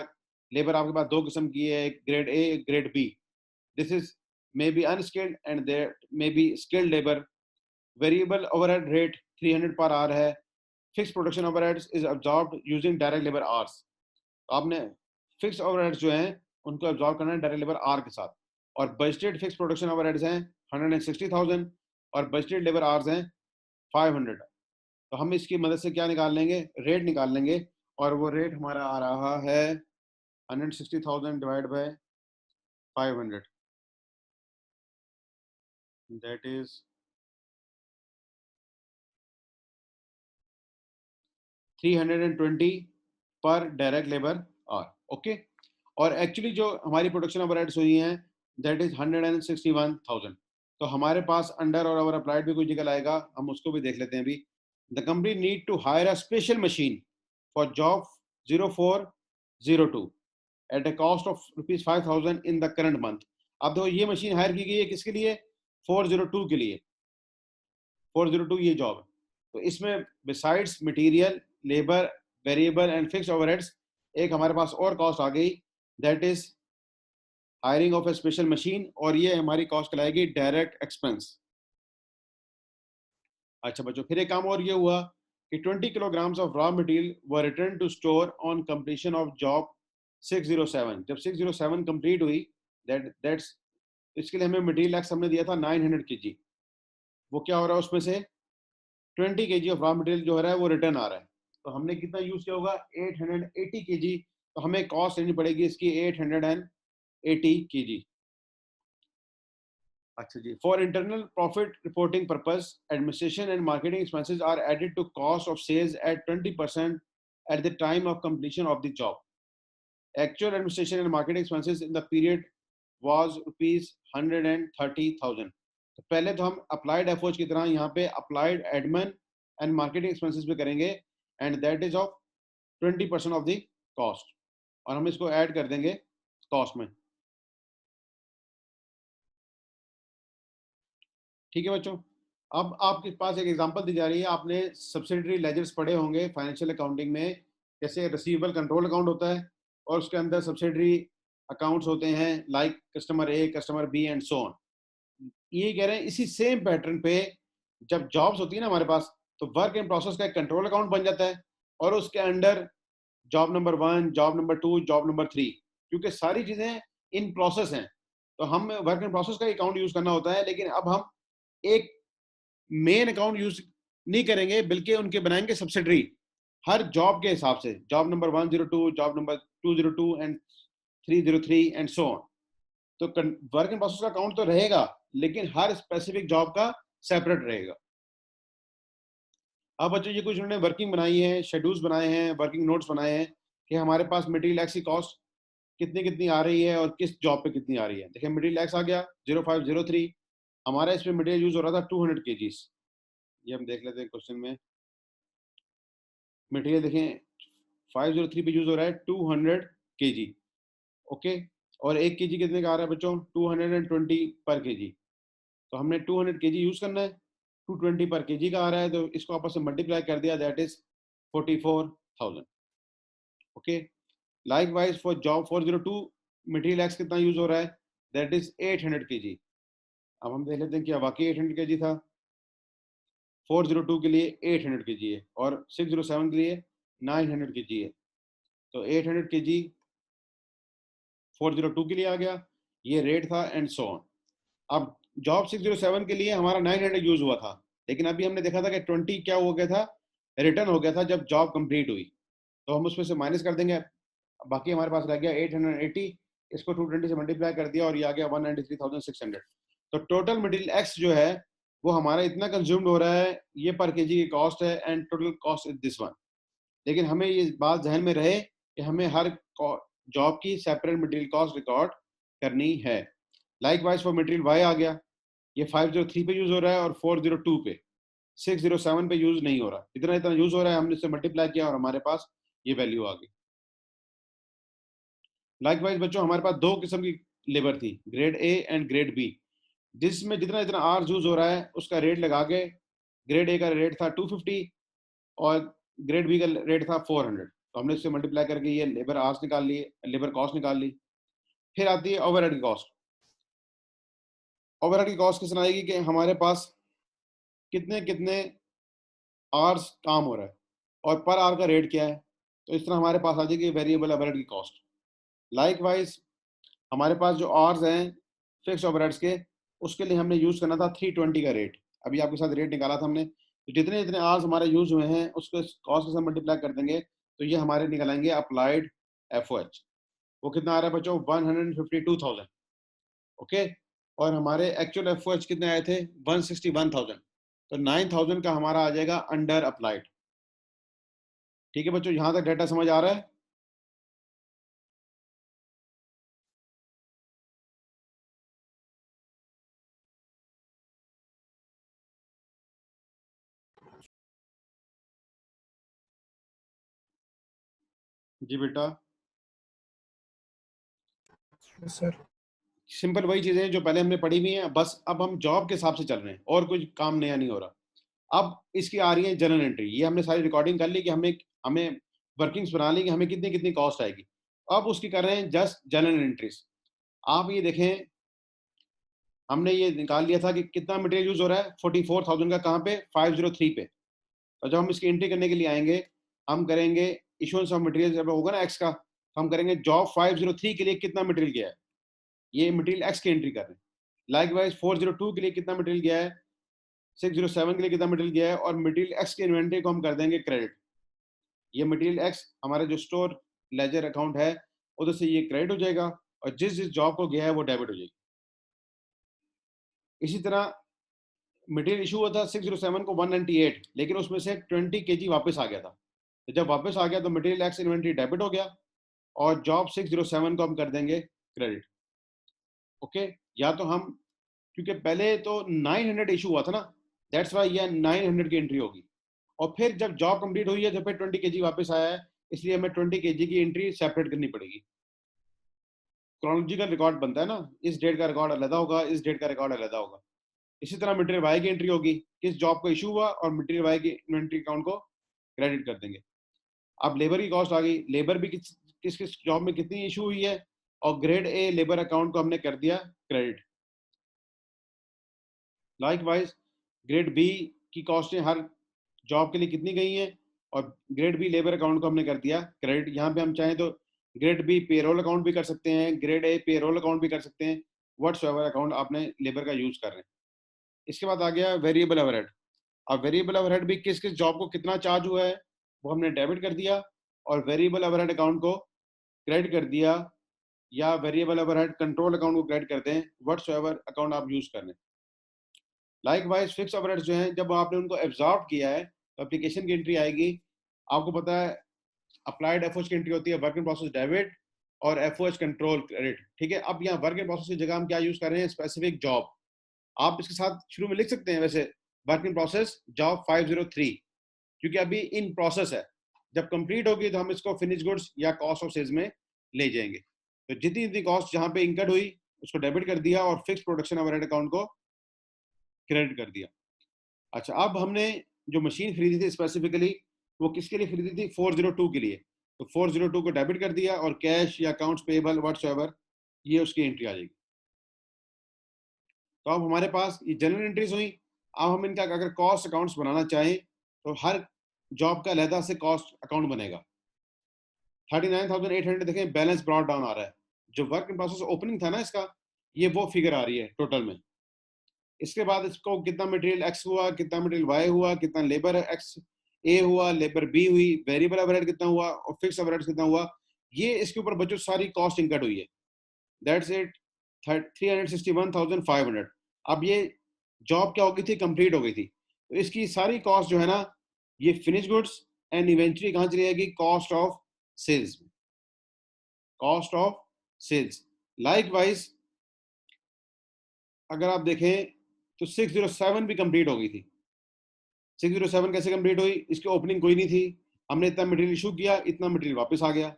Speaker 1: लेबर आपके पास 2 किस्म की है, grade A grade B. This is may be unskilled and there may be skilled labour. Variable overhead rate 300 per hour है। Fix production overheads is absorbed using direct labour hours. तो आपने fix overheads जो हैं उनको absorb करना है direct labour are के साथ, और बजटेड फिक्स प्रोडक्शन ओवरहेड्स हैं 160,000 और बजटेड लेबर आवर्स हैं 500। तो हम इसकी मदद से क्या निकाल लेंगे, रेट निकाल लेंगे, और वो रेट हमारा आ रहा है 160,000 डिवाइड बाय 500, दैट इज 320 पर डायरेक्ट लेबर आवर। ओके, और एक्चुअली जो हमारी प्रोडक्शन ओवरहेड्स हुई हैं दैट इज 161,000। तो हमारे पास अंडर और ओवर अप्लाइड भी कुछ निकल आएगा, हम उसको भी देख लेते हैं अभी। The company need to hire a special machine for job 0402 at a cost of ₹5,000 in the current month. अब देखो ये मशीन हायर की गई है किसके लिए, 402 के लिए, 402 ये जॉब है। तो इसमें besides material, labour, variable and fix overheads, एक हमारे पास और कॉस्ट आ गई, that is hiring of A special machine, और ये हमारी कॉस्ट कहलाएगी डायरेक्ट एक्सपेंस। अच्छा बच्चों, फिर एक काम और ये हुआ कि 20 kilograms of raw material were return to store on completion of job 607। जब 607 कंप्लीट हुई, दैट्स इसके लिए हमें मटेरियल एक्स हमने दिया था 900 kg। वो क्या हो रहा है, उसमें से 20 kg ऑफ रॉ मटेरियल जो हो रहा है वो रिटर्न आ रहा है, तो हमने कितना यूज किया होगा, 880 kg। तो हमें कॉस्ट लेनी पड़ेगी इसकी 880 kg। अच्छा जी, for internal profit reporting purpose administration and marketing expenses are added to cost of sales at 20% at the time of completion of the job. Actual administration and marketing expenses in the period was ₹130,000। तो पहले तो हम applied एफओज की तरह यहाँ पे applied admin and marketing expenses पे करेंगे, and that is of 20% of the cost, और हम इसको ऐड कर देंगे कॉस्ट में। ठीक है बच्चों, अब आपके पास एक एग्जांपल दी जा रही है, आपने सब्सिडरी लेजर्स पढ़े होंगे फाइनेंशियल अकाउंटिंग में, जैसे रिसीवेबल कंट्रोल अकाउंट होता है और उसके अंदर सब्सिडरी अकाउंट्स होते हैं like customer A, customer B and so on. ये कह रहे हैं इसी सेम पैटर्न पे जब जॉब्स होती है ना हमारे पास, तो वर्क इन प्रोसेस का एक कंट्रोल अकाउंट बन जाता है और उसके under job number 1, job number 2, job number 3, क्योंकि सारी चीजें इन प्रोसेस हैं, तो हम वर्क इन प्रोसेस का अकाउंट यूज करना होता है। लेकिन अब हम एक मेन अकाउंट यूज नहीं करेंगे, बल्कि उनके बनाएंगे सब्सिडरी हर जॉब के हिसाब से, job number 102, job number 202 and 303 and so on. तो वर्क इन प्रोसेस का अकाउंट तो रहेगा, लेकिन हर स्पेसिफिक जॉब का सेपरेट रहेगा। अब बच्चों ये कुछ उन्होंने वर्किंग बनाई है, शेड्यूल्स बनाए हैं, वर्किंग नोट्स बनाए हैं कि हमारे पास मटेरियल एक्स की कॉस्ट कितनी कितनी आ रही है और किस जॉब पे कितनी आ रही है। देखिए मटेरियल एक्स आ गया 0503, हमारा इसमें मटेरियल यूज हो रहा था 200 केजीज। ये हम देख लेते हैं क्वेश्चन में, मटेरियल देखें 503 पे यूज हो रहा है 200 केजी। ओके, और 1 केजी कितने का आ रहा है बच्चों? 220 पर केजी। तो हमने 200 केजी यूज करना है, 220 पर केजी का आ रहा है, तो इसको आपस में मल्टीप्लाई कर दिया, that is 44,000। Okay, like wise for job 402 material x कितना यूज हो रहा है? That is 800 KG. अब हम देख लेते हैं क्या वाकई 800 केजी था। 402 के लिए 800 केजी है और 607 के लिए 900 केजी है। तो 800 केजी 402 के लिए आ गया, ये रेट था एंड सो ऑन। अब जॉब 607 के लिए हमारा 900 यूज हुआ था, लेकिन अभी हमने देखा था कि 20 क्या हो गया था, रिटर्न हो गया था जब जॉब कंप्लीट हुई। तो हम उसमें से माइनस कर देंगे, बाकी हमारे पास रह गया 880, इसको 220 से मल्टीप्लाई कर दिया और ये आ गया 193,600। तो टोटल मटेरियल एक्स जो है वो हमारा इतना कंज्यूम्ड हो रहा है, ये पर केजी की कॉस्ट है and total cost is this one. लेकिन हमें ये बात जहन में रहे कि हमें हर जॉब की सेपरेट मटेरियल कॉस्ट रिकॉर्ड करनी है। Likewise for material Y आ गया, ये 503 पे यूज हो रहा है और 402 पे, 607 पे यूज नहीं हो रहा। इतना इतना यूज हो रहा है, हमने इससे मल्टीप्लाई किया और हमारे पास ये वैल्यू आ गई। लाइक वाइज बच्चों हमारे पास दो किस्म की लेबर थी, grade A and grade B, जिसमें जितना जितना आर यूज हो रहा है उसका रेट लगा के ग्रेड ए का रेट था 250 और ग्रेड बी का रेट था 400। तो हमने इससे मल्टीप्लाई करके ये लेबर आवर्स निकाल लिए, लेबर कॉस्ट निकाल ली। फिर आती है ओवरहेड की कॉस्ट। ओवरहेड की कॉस्ट किस तरह आएगी कि हमारे पास कितने कितने आवर्स काम हो रहा है और पर आवर का रेट क्या है, तो इस तरह हमारे पास आ जाएगी वेरिएबल ओवरहेड की कॉस्ट। लाइक वाइज हमारे पास जो आवर्स हैं फिक्स ओवरहेड्स के, उसके लिए हमने यूज करना था 320 का रेट। अभी आपके साथ रेट निकाला था हमने, तो जितने जितने आवर्स हमारे यूज हुए हैं उसको कॉस्ट के साथ मल्टीप्लाई कर देंगे, तो ये हमारे निकल आएंगे अप्लाइड एफओएच। वो कितना आ रहा है बच्चों? 152,000। ओके, और हमारे एक्चुअल एफओएच कितने आए थे? 161,000। तो 9,000 का हमारा आ जाएगा अंडर अप्लाइड। ठीक है बच्चों, यहां तक डाटा समझ आ रहा है? जी बेटा,
Speaker 2: सर।
Speaker 1: सिंपल वही चीजें जो पहले हमने पढ़ी हुई हैं, बस अब हम जॉब के हिसाब से चल रहे हैं और कुछ काम नया नहीं हो रहा। अब इसकी आ रही है जर्नल एंट्री, ये हमने सारी रिकॉर्डिंग कर ली कि हमें हमें वर्किंग्स बना ली कि हमें कितनी कितनी कॉस्ट आएगी। अब उसकी कर रहे हैं जस्ट जर्नल एंट्रीज। आप ये देखें, हमने ये निकाल लिया था कि कितना मटेरियल यूज हो रहा है 44,000 का, कहाँ पे? 503 पे। तो जब हम इसकी एंट्री करने के लिए आएंगे, हम करेंगे इशुएंस ऑफ मटेरियल, जब होगा ना एक्स का, तो हम करेंगे जॉब 503 के लिए कितना मटेरियल गया है, ये मटेरियल एक्स की एंट्री कर रहे हैं। लाइक वाइज 402 के लिए कितना मटेरियल गया है, 607 के लिए कितना मटेरियल गया है, और मटेरियल एक्स की इन्वेंट्री को हम कर देंगे क्रेडिट। ये मटेरियल एक्स हमारा जो स्टोर लेजर अकाउंट है उधर से ये क्रेडिट हो जाएगा, और जिस जिस जॉब को गया है वो डेबिट हो जाएगी। इसी तरह मटेरियल इशू हुआ था 607 को 198, लेकिन उसमें से 20 केजी वापस आ गया था। तो जब वापस आ गया तो मटेरियल एक्स इन्वेंट्री डेबिट हो गया और जॉब 607 को हम कर देंगे क्रेडिट। ओके, या तो हम, क्योंकि पहले तो 900 इशू हुआ था ना, दैट्स वाई ये 900 की एंट्री होगी, और फिर जब जॉब कंप्लीट हुई है तो फिर 20 केजी वापस आया है, इसलिए हमें 20 केजी की एंट्री सेपरेट करनी पड़ेगी। क्रोनोलॉजिकल रिकॉर्ड बनता है ना, इस डेट का रिकॉर्ड अलग होगा, इस डेट का रिकॉर्ड अलग होगा। इसी तरह मटेरियल वाई की एंट्री होगी, किस जॉब को इशू हुआ और मटेरियल वाई की इन्वेंट्री अकाउंट को क्रेडिट कर देंगे। अब लेबर की कॉस्ट आ गई, लेबर भी किस किस किस जॉब में कितनी इशू हुई है, और ग्रेड ए लेबर अकाउंट को हमने कर दिया क्रेडिट। लाइकवाइज ग्रेड बी की कॉस्टें हर जॉब के लिए कितनी गई हैं, और ग्रेड बी लेबर अकाउंट को हमने कर दिया क्रेडिट। यहाँ पे हम चाहें तो ग्रेड बी पेरोल अकाउंट भी कर सकते हैं, ग्रेड ए पेरोल अकाउंट भी कर सकते हैं, व्हाट्सएवर अकाउंट आपने लेबर का यूज कर रहे हैं। इसके बाद आ गया वेरिएबल ओवरहेड। अब वेरिएबल ओवरहेड भी किस किस जॉब को कितना चार्ज हुआ है वो हमने डेबिट कर दिया, और वेरिएबल ओवरहेड अकाउंट को क्रेडिट कर दिया, या वेरिएबल ओवरहेड कंट्रोल अकाउंट को क्रेडिट कर दें, व्हाट्सएवर अकाउंट आप यूज कर लें। लाइकवाइज फिक्स ओवरहेड्स जो हैं, जब आपने उनको एब्जॉर्ब किया है तो एप्लीकेशन की एंट्री आएगी। आपको पता है अप्लाइड एफओएच की एंट्री होती है वर्क इन प्रोसेस डेबिट और एफओएच कंट्रोल क्रेडिट। ठीक है, अब यहाँ वर्क इन प्रोसेस की जगह हम क्या यूज कर रहे हैं, स्पेसिफिक जॉब। आप इसके साथ शुरू में लिख सकते हैं वैसे वर्क इन प्रोसेस जॉब 503, क्योंकि अभी इन प्रोसेस है। जब कंप्लीट होगी तो हम इसको फिनिश गुड्स या कॉस्ट ऑफ सेल्स में ले जाएंगे। तो जितनी जितनी कॉस्ट जहां पे इंकर्ड हुई उसको डेबिट कर दिया, और फिक्स प्रोडक्शन ओवरहेड अकाउंट को क्रेडिट कर दिया। अच्छा, अब हमने जो मशीन खरीदी थी स्पेसिफिकली वो किसके लिए खरीदी थी, 402 के लिए। तो 402 को डेबिट कर दिया, और कैश या अकाउंट्स पेबल व्हाट्सएवर ये उसकी एंट्री आ जाएगी। तो अब हमारे पास ये जनरल एंट्रीज हुई। अब हम इनका अगर कॉस्ट अकाउंट्स बनाना चाहें तो हर जॉब का अलहदा से कॉस्ट अकाउंट बनेगा। 39,800 देखें बैलेंस ब्रॉड डाउन आ रहा है। जो वर्क इन प्रोसेस ओपनिंग था ना इसका, ये वो फिगर आ रही है टोटल में। इसके बाद इसको कितना मटेरियल एक्स हुआ, कितना मटेरियल वाई हुआ, कितना लेबर एक्स ए हुआ, लेबर बी हुई, वेरिएबल ओवरहेड कितना हुआ, और फिक्स ओवरहेड कितना हुआ, ये इसके ऊपर बच्चों सारी कॉस्ट इनकट हुई है। That's it 361,500। अब ये जॉब क्या हो गई थी, कंप्लीट हो गई थी। तो इसकी सारी कॉस्ट जो है ना, ये फिनिश गुड्स एंड इवेंचुअली कहाँ चली जाएगी, cost of sales. Cost of sales. Likewise अगर आप देखें तो 607 भी कंप्लीट हो गई थी। 607 कैसे कंप्लीट हुई, इसकी ओपनिंग कोई नहीं थी, हमने इतना मटेरियल इशू किया, इतना मटेरियल वापस आ गया।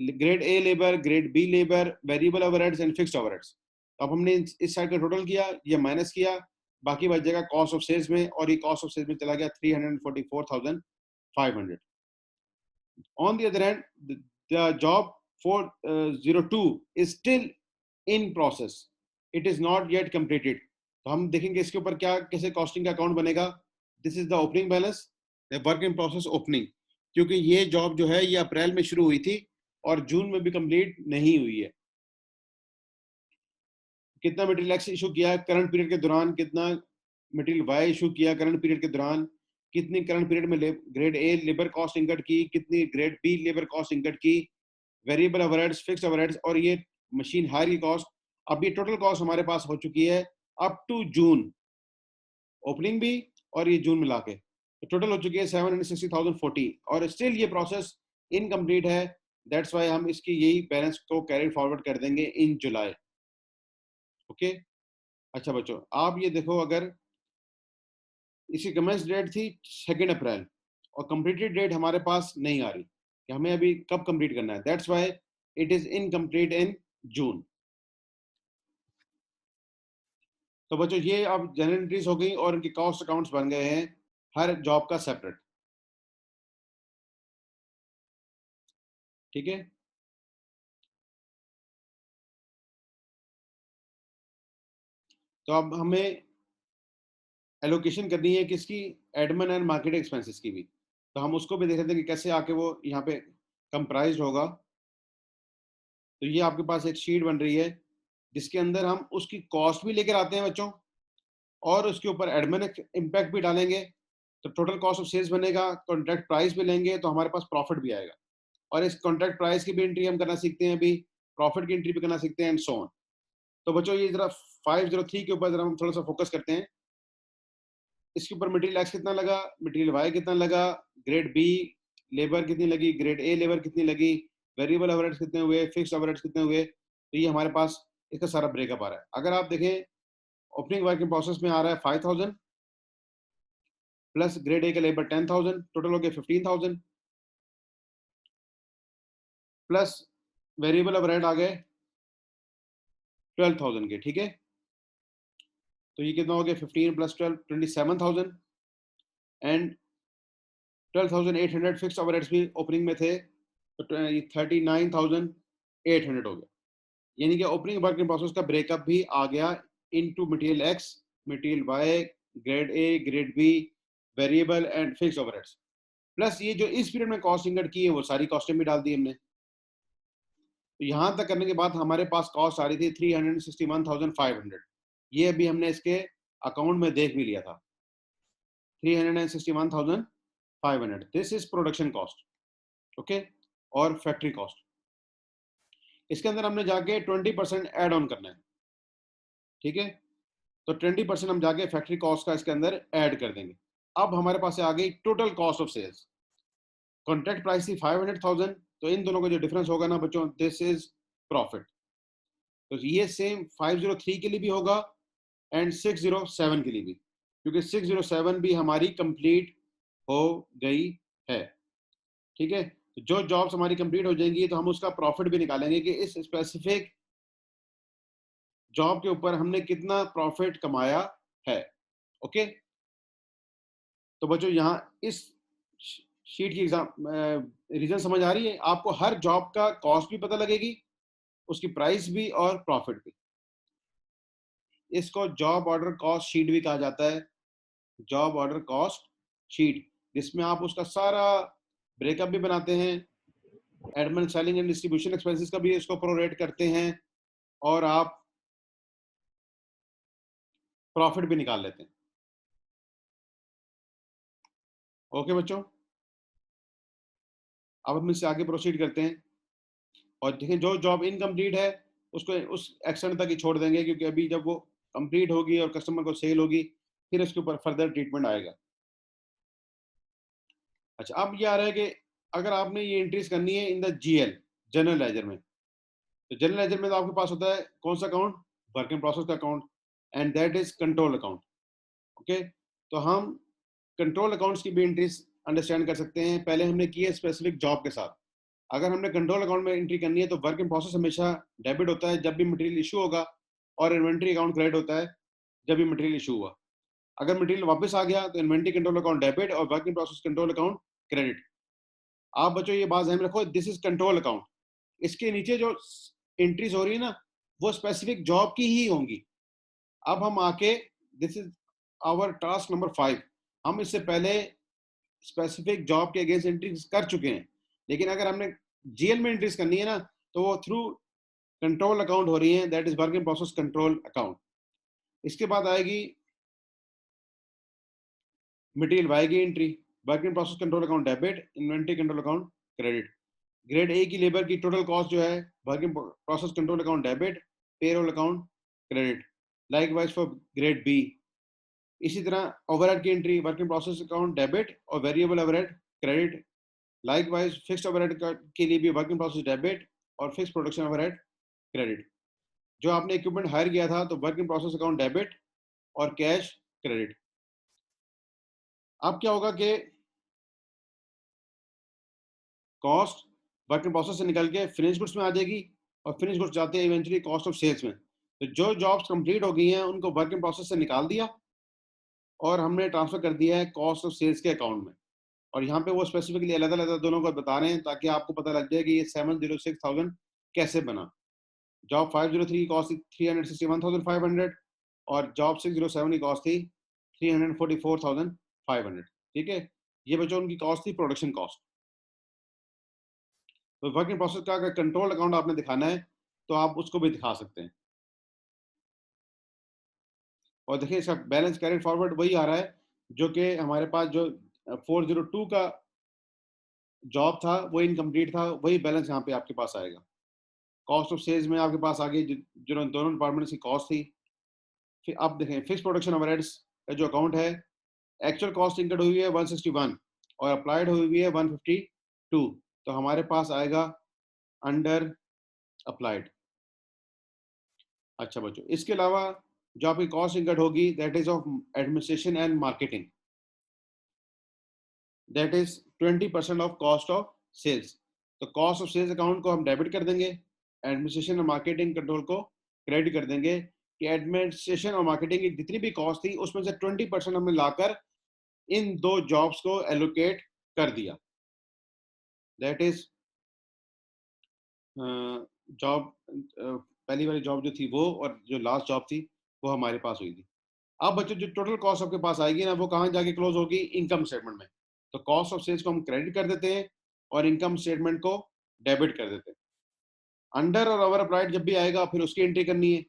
Speaker 1: Grade A labour, grade B labour, variable overheads and fixed overheads. अब हमने इस साइड का टोटल किया, ये माइनस किया, बाकी बच जाएगा कॉस्ट ऑफ सेल्स में, और ये कॉस्ट ऑफ सेल्स में चला गया 344,500। On the other hand the job 402 is still in process, it is not yet completed. तो हम देखेंगे इसके ऊपर क्या कैसे कॉस्टिंग का अकाउंट बनेगा। This is the opening balance, the work in process opening, क्योंकि ये जॉब जो है ये अप्रैल में शुरू हुई थी और जून में भी कंप्लीट नहीं हुई है। कितना मटेरियल एक्स इशू किया करंट पीरियड के दौरान, कितना मटेरियल वाई इशू किया करंट पीरियड के दौरान, कितनी करंट पीरियड में ग्रेड ए लेबर कॉस्ट इंकट की, कितनी ग्रेड बी लेबर कॉस्ट इंकट की, वेरिएबल ओवरहेड्स, फिक्स्ड ओवरहेड्स, और ये मशीन हायर की कॉस्ट। अब ये टोटल कॉस्ट हमारे पास हो चुकी है अप टू जून, ओपनिंग भी और ये जून मिला के तो टोटल हो चुकी है 760,040, और स्टिल ये प्रोसेस इनकम्प्लीट है। दैट्स वाई हम इसकी यही बैलेंस को कैरी फॉरवर्ड कर देंगे इन जुलाई। ओके, अच्छा बच्चों आप ये देखो, अगर इसकी कमेंस डेट थी 2 अप्रैल और कंप्लीटेड डेट हमारे पास नहीं आ रही कि हमें अभी कब कंप्लीट करना है, that's why it is incomplete in June. तो बच्चों ये अब जनरल एंट्रीज हो गई और इनके कॉस्ट अकाउंट्स बन गए हैं हर जॉब का सेपरेट। ठीक है, तो अब हमें एलोकेशन करनी है किसकी, एडमिन एंड मार्केटिंग एक्सपेंसेस की भी। तो हम उसको भी देख लेते हैं कि कैसे आके वो यहाँ पे कंप्राइज होगा। तो ये आपके पास एक शीट बन रही है जिसके अंदर हम उसकी कॉस्ट भी लेकर आते हैं बच्चों, और उसके ऊपर एडमिन इम्पैक्ट भी डालेंगे। तो टोटल कॉस्ट ऑफ सेल्स बनेगा, कॉन्ट्रैक्ट प्राइस भी लेंगे तो हमारे पास प्रॉफिट भी आएगा, और इस कॉन्ट्रैक्ट प्राइस की भी एंट्री हम करना सीखते हैं अभी, प्रॉफिट की एंट्री भी करना सीखते हैं एंड सो ऑन। तो बच्चों ये जरा 503 के ऊपर जरा हम थोड़ा सा फोकस करते हैं। इसके ऊपर मटेरियल एक्स कितना लगा, मटेरियल वाई कितना लगा, ग्रेड बी लेबर कितनी लगी, ग्रेड ए लेबर कितनी लगी, वेरिएबल ओवरहेड्स कितने हुए, फिक्स्ड ओवरहेड्स कितने हुए। तो ये हमारे पास इसका सारा ब्रेकअप आ रहा है। अगर आप देखें ओपनिंग वर्क इन प्रोसेस में आ रहा है 5,000 प्लस ग्रेड ए का लेबर 10,000, टोटल हो गया 15,000, प्लस वेरिएबल ओवरहेड आ गए 12,000 के। ठीक है, तो ये कितना हो गया 15 + 12 27,000 एंड 12,800 फिक्स ओवरहेड्स भी ओपनिंग में थे, तो 39,800 हो गया। यानी कि ओपनिंग वर्क इन प्रोसेस का ब्रेकअप भी आ गया into material X, material Y, grade A, grade B, variable and fix overheads. Plus ये जो इस पीरियड में कॉस्ट इनकर्ड की है वो सारी कॉस्टें भी डाल दी हमने। तो यहाँ तक करने के बाद हमारे पास कॉस्ट आ रही थी 361,500। ये अभी हमने इसके अकाउंट में देख भी लिया था, 361,500। This is production cost, okay, और फैक्ट्री कॉस्ट। इसके अंदर हमने जाके 20% ऐड ऑन करना है, ठीक है। तो 20% हम जाके फैक्ट्री कॉस्ट का इसके अंदर ऐड कर देंगे। अब हमारे पास आ गई total cost of sales. Contract price थी 500,000, तो इन दोनों का जो डिफरेंस होगा ना बच्चों, दिस इज प्रॉफिट। तो ये सेम 503 के लिए भी होगा एंड 607 के लिए भी, क्योंकि 607 भी हमारी कंप्लीट हो गई है, ठीक है। तो जो जॉब्स हमारी कंप्लीट हो जाएंगी तो हम उसका प्रॉफिट भी निकालेंगे कि इस स्पेसिफिक जॉब के ऊपर हमने कितना प्रॉफिट कमाया है, ओके। तो बच्चों यहाँ इस शीट की एग्जाम रीजन समझ आ रही है आपको? हर जॉब का कॉस्ट भी पता लगेगी, उसकी प्राइस भी और प्रॉफिट भी। इसको जॉब ऑर्डर कॉस्ट शीट भी कहा जाता है, जॉब ऑर्डर कॉस्ट शीट, जिसमें आप उसका सारा ब्रेकअप भी बनाते हैं, admin, selling and distribution expenses का भी इसको प्रोरेट करते हैं, और आप प्रॉफिट भी निकाल लेते हैं। ओके बच्चों, अब हम इससे आगे प्रोसीड करते हैं और देखें जो जॉब इनकम्प्लीट है उसको उस एक्सटेंट तक ही छोड़ देंगे, क्योंकि अभी जब वो कंप्लीट होगी और कस्टमर को सेल होगी फिर इसके ऊपर फर्दर ट्रीटमेंट आएगा। अच्छा, अब ये आ रहा है कि अगर आपने ये एंट्रीज करनी है in the GL, general ledger में, तो जनरल लेजर में तो आपके पास होता है कौन सा अकाउंट? वर्क इन प्रोसेस का account, and that is control account, okay. तो हम कंट्रोल अकाउंट्स की भी एंट्रीज अंडरस्टैंड कर सकते हैं। पहले हमने की है स्पेसिफिक जॉब के साथ। अगर हमने कंट्रोल अकाउंट में एंट्री करनी है तो वर्क इन प्रोसेस हमेशा डेबिट होता है जब भी मटेरियल इशू होगा, और इन्वेंट्री अकाउंट क्रेडिट होता है जब भी मटेरियल इशू हुआ। अगर मटेरियल वापस आ गया तो इन्वेंट्री कंट्रोल अकाउंट डेबिट और work in process control account credit. आप बच्चों ये बात ध्यान में रखो, दिस इज कंट्रोल अकाउंट। इसके नीचे जो एंट्रीज हो रही है ना वो स्पेसिफिक जॉब की ही होंगी। अब हम आके, this is our task number 5। हम इससे पहले स्पेसिफिक जॉब के अगेंस्ट एंट्रीज कर चुके हैं, लेकिन अगर हमने जीएल में एंट्रीज करनी है ना तो वो थ्रू कंट्रोल अकाउंट हो रही है, that is work in process control account. इसके बाद आएगी मटेरियल वाई की entry, work in process control account debit, inventory control account credit. Grade A की लेबर की टोटल कॉस्ट जो है work in process control account debit, payroll account credit. Likewise for grade B. इसी तरह overhead की entry work in process account debit और variable overhead credit. Likewise fixed overhead के लिए भी वर्क इन प्रोसेस डेबिट और fix production overhead credit. जो आपने इक्विपमेंट हायर किया था तो work in process account debit और कैश क्रेडिट। अब क्या होगा कि कॉस्ट वर्क इन प्रोसेस से निकल के फिनिश गुड्स में आ जाएगी, और फिनिश गुड्स जाते हैं इवेंचुअली कॉस्ट ऑफ सेल्स में। तो जो जॉब्स कंप्लीट हो गई हैं उनको वर्क इन प्रोसेस से निकाल दिया और हमने ट्रांसफर कर दिया है कॉस्ट ऑफ सेल्स के अकाउंट में। और यहाँ पे वो स्पेसिफिकली अलग अलग दोनों को बता रहे हैं ताकि आपको पता लग जाए कि ये 706,000 कैसे बना। जॉब 503 की कॉस्ट थी 361,500 और जॉब 607 की कॉस्ट थी 344,500, ठीक है। ये बच्चों उनकी कॉस्ट थी प्रोडक्शन कॉस्ट। तो वर्क इन प्रोसेस का अगर कंट्रोल अकाउंट आपने दिखाना है तो आप उसको भी दिखा सकते हैं। और देखिए इसका बैलेंस कैरिड फॉरवर्ड वही आ रहा है जो कि हमारे पास जो 402 का जॉब था वो इनकम्प्लीट था, वही बैलेंस यहाँ पे आपके पास आएगा। कॉस्ट ऑफ सेल्स में आपके पास आगे जो दोनों डिपार्टमेंट्स की कॉस्ट थी। फिर आप देखें फिक्स प्रोडक्शन ओवरहेड्स का जो अकाउंट है, एक्चुअल कॉस्ट इनकर्ड हुई है 161 और अप्लाइड हुई है 152, तो हमारे पास आएगा अंडर अप्लाइड। अच्छा बच्चों, इसके अलावा जो आपकी कॉस्ट इनकर्ड होगी that is of administration and marketing, that is 20% of cost of sales. तो कॉस्ट ऑफ सेल्स अकाउंट को हम डेबिट कर देंगे, एडमिनिस्ट्रेशन और मार्केटिंग कंट्रोल को क्रेडिट कर देंगे, कि एडमिनिस्ट्रेशन और मार्केटिंग की जितनी भी कॉस्ट थी उसमें से 20% हमने लाकर इन दो जॉब्स को एलोकेट कर दिया। दैट इज जॉब, पहली वाली जॉब जो थी वो, और जो लास्ट जॉब थी वो हमारे पास हुई थी। अब बच्चों जो टोटल कॉस्ट आपके पास आएगी ना, वो कहाँ जाके क्लोज होगी? इनकम स्टेटमेंट में। तो कॉस्ट ऑफ सेल्स को हम क्रेडिट कर देते हैं और इनकम स्टेटमेंट को डेबिट कर देते हैं। अंडर और ओवर अप्लाइड जब भी आएगा फिर उसकी एंट्री करनी है।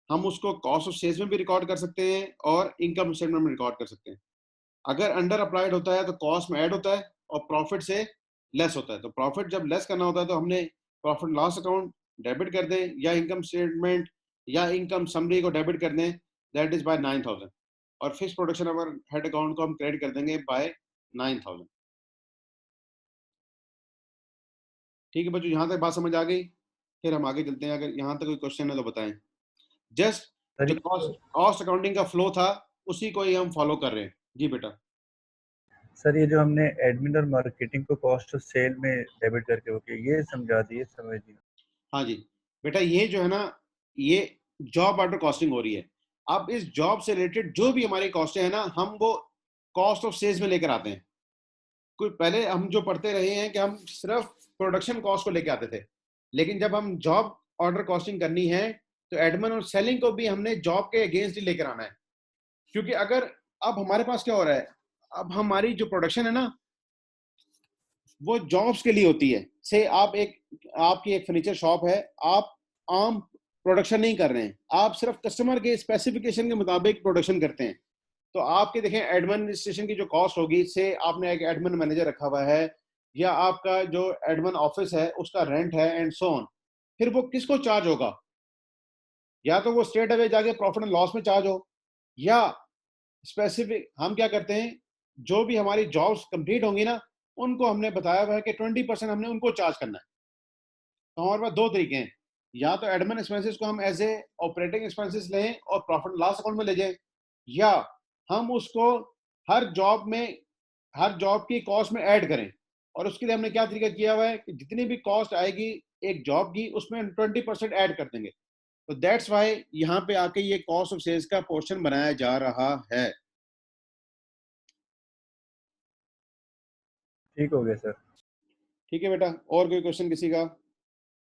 Speaker 1: हम उसको कॉस्ट ऑफ सेल्स में भी रिकॉर्ड कर सकते हैं और इनकम स्टेटमेंट में रिकॉर्ड कर सकते हैं। अगर अंडर अप्लाइड होता है तो कॉस्ट में ऐड होता है और प्रॉफिट से लेस होता है। तो प्रॉफिट जब लेस करना होता है तो हमने प्रॉफिट लॉस अकाउंट डेबिट कर दें या इनकम स्टेटमेंट या इनकम समरी को डेबिट कर दें, दैट इज बाय 9000। और fix production our head account को हम क्रेडिट कर देंगे बाय 9000। ठीक है बच्चों, यहाँ तक बात समझ आ गई? फिर हम आगे चलते हैं, अगर यहाँ तक कोई क्वेश्चन है तो बताएं। जस्ट
Speaker 2: सर
Speaker 1: जो
Speaker 2: ये
Speaker 1: कॉस्ट कॉस्ट अकाउंटिंग का फ्लो था उसी को ही हम फॉलो कर रहे हैं। जी बेटा।
Speaker 2: सर ये जो हमने एडमिन और मार्केटिंग को कॉस्ट ऑफ सेल में डेबिट करके होके ये समझा दिए, समझ दिया।
Speaker 1: हाँ जी बेटा, ये जो है ना, ये जॉब ऑर्डर कॉस्टिंग हो रही है। अब इस जॉब से रिलेटेड जो भी हमारी कॉस्ट है ना, हम वो कॉस्ट ऑफ सेल्स में लेकर आते हैं। कोई पहले हम जो पढ़ते रहे हैं कि हम सिर्फ प्रोडक्शन कॉस्ट को लेकर आते थे, लेकिन जब हम जॉब ऑर्डर कॉस्टिंग करनी है तो एडमिन और सेलिंग को भी हमने जॉब के अगेंस्ट ही लेकर आना है। क्योंकि अगर अब हमारे पास क्या हो रहा है, अब हमारी जो प्रोडक्शन है ना वो जॉब्स के लिए होती है। से आप एक, आपकी एक फर्नीचर शॉप है, आप आम प्रोडक्शन नहीं कर रहे हैं, आप सिर्फ कस्टमर के स्पेसिफिकेशन के मुताबिक प्रोडक्शन करते हैं। तो आपके देखें एडमिनिस्ट्रेशन की जो कॉस्ट होगी, से आपने एक एडमिन मैनेजर रखा हुआ है या आपका जो एडमिन ऑफिस है उसका रेंट है एंड सो ऑन, फिर वो किसको चार्ज होगा? या तो वो स्ट्रेट अवे जाके प्रॉफिट एंड लॉस में चार्ज हो, या स्पेसिफिक हम क्या करते हैं, जो भी हमारी जॉब्स कंप्लीट होंगी ना उनको हमने बताया हुआ है कि 20% हमने उनको चार्ज करना है। तो हमारे पास दो तरीके हैं, या तो एडमिन एक्सपेंसेस को हम एज ए ऑपरेटिंग एक्सपेंसेस लें और प्रॉफिट लॉस अकाउंट में ले जाएं, या हम उसको हर जॉब में, हर जॉब की कॉस्ट में ऐड करें। और उसके लिए हमने क्या तरीका किया हुआ है कि जितनी भी कॉस्ट आएगी एक जॉब की उसमें 20% ऐड कर देंगे। तो दैट्स वाई यहाँ पे आके ये कॉस्ट ऑफ सेल्स का पोर्शन बनाया जा रहा है।
Speaker 2: ठीक हो गया सर।
Speaker 1: ठीक है बेटा, और कोई क्वेश्चन किसी का?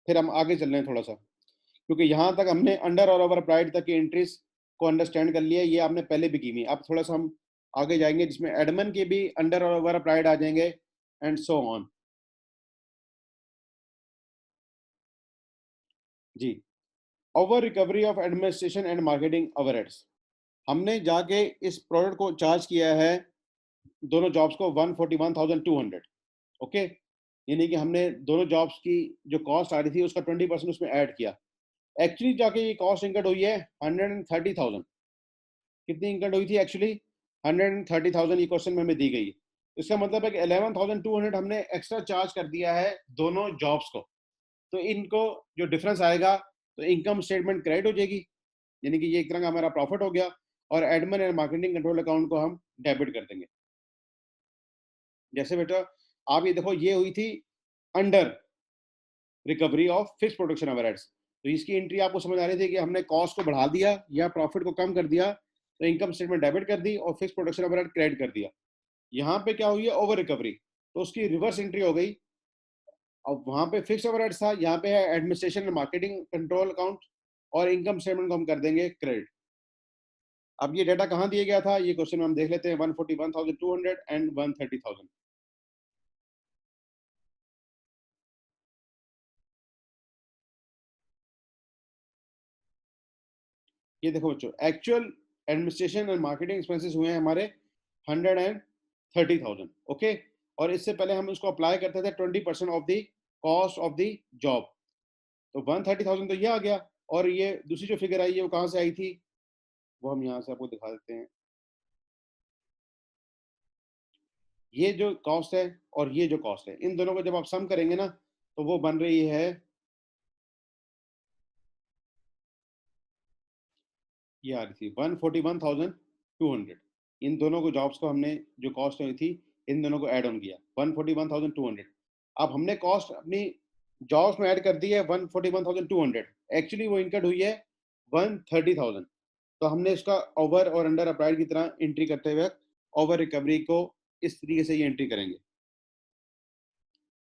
Speaker 1: फिर हम आगे चल रहे हैं थोड़ा सा, क्योंकि यहाँ तक हमने अंडर और ओवर अप्लाइड तक की एंट्रीज को अंडरस्टैंड कर लिया, ये आपने पहले भी की हुई। अब थोड़ा सा हम आगे जाएंगे जिसमें एडमिन के भी अंडर और ओवर अप्लाइड आ जाएंगे एंड सो ऑन। जी, over recovery of administration and marketing overheads. हमने जाके इस प्रोडक्ट को चार्ज किया है, दोनों जॉब्स को 141,200। ओके, यानी कि हमने दोनों जॉब्स की जो कॉस्ट आ रही थी उसका 20% उसमें ऐड किया। एक्चुअली जाके ये कॉस्ट इनकट हुई है 130,000। कितनी इनकट हुई थी एक्चुअली? 130,000 ये क्वेश्चन में हमें दी गई है। इसका मतलब है कि 11,200 हमने एक्स्ट्रा चार्ज कर दिया है दोनों जॉब्स को। तो इनको जो डिफरेंस आएगा तो इनकम स्टेटमेंट क्रेडिट हो जाएगी, यानी कि ये एक तरह का हमारा प्रॉफिट हो गया, और admin and marketing control account को हम डेबिट कर देंगे। जैसे बेटा आप ये देखो, ये हुई थी under recovery of fix production overheads. तो इसकी एंट्री आपको समझ आ रही थी कि हमने कॉस्ट को बढ़ा दिया या प्रॉफिट को कम कर दिया, तो इनकम स्टेटमेंट डेबिट कर दी और फिक्स प्रोडक्शन ओवरहेड क्रेडिट कर दिया। यहाँ पे क्या हुई है? ओवर रिकवरी, तो उसकी रिवर्स एंट्री हो गई। अब वहां पे फिक्स ओवरहेड्स था, यहाँ पे है administration and marketing control account, और इनकम स्टेटमेंट को हम कर देंगे क्रेडिट। अब ये डाटा कहाँ दिया गया था, ये क्वेश्चन में हम देख लेते हैं। 141,200 एंड 130,000। ये देखो बच्चों, actual administration and marketing expenses हुए हैं हमारे 130,000। ओके, और इससे पहले हम उसको अप्लाई करते थे 20% of the cost of the job. तो 130,000 तो ये आ गया, और ये दूसरी जो फिगर आई है वो कहाँ से आई थी, वो हम यहाँ से आपको दिखा देते हैं। ये जो कॉस्ट है और ये जो कॉस्ट है, इन दोनों को जब आप सम करेंगे ना तो वो बन रही है, ये आ रही थी 141,200। इन दोनों को जॉब्स को हमने जो कॉस्ट हुई थी इन दोनों को ऐड ऑन किया 141,200। अब हमने कॉस्ट अपनी जॉब्स में ऐड कर दी है 141,200। एक्चुअली वो इनकट हुई है 130,000। तो हमने इसका ओवर और अंडर अप्लाइड की तरह एंट्री करते हुए ओवर रिकवरी को इस तरीके से ये एंट्री करेंगे।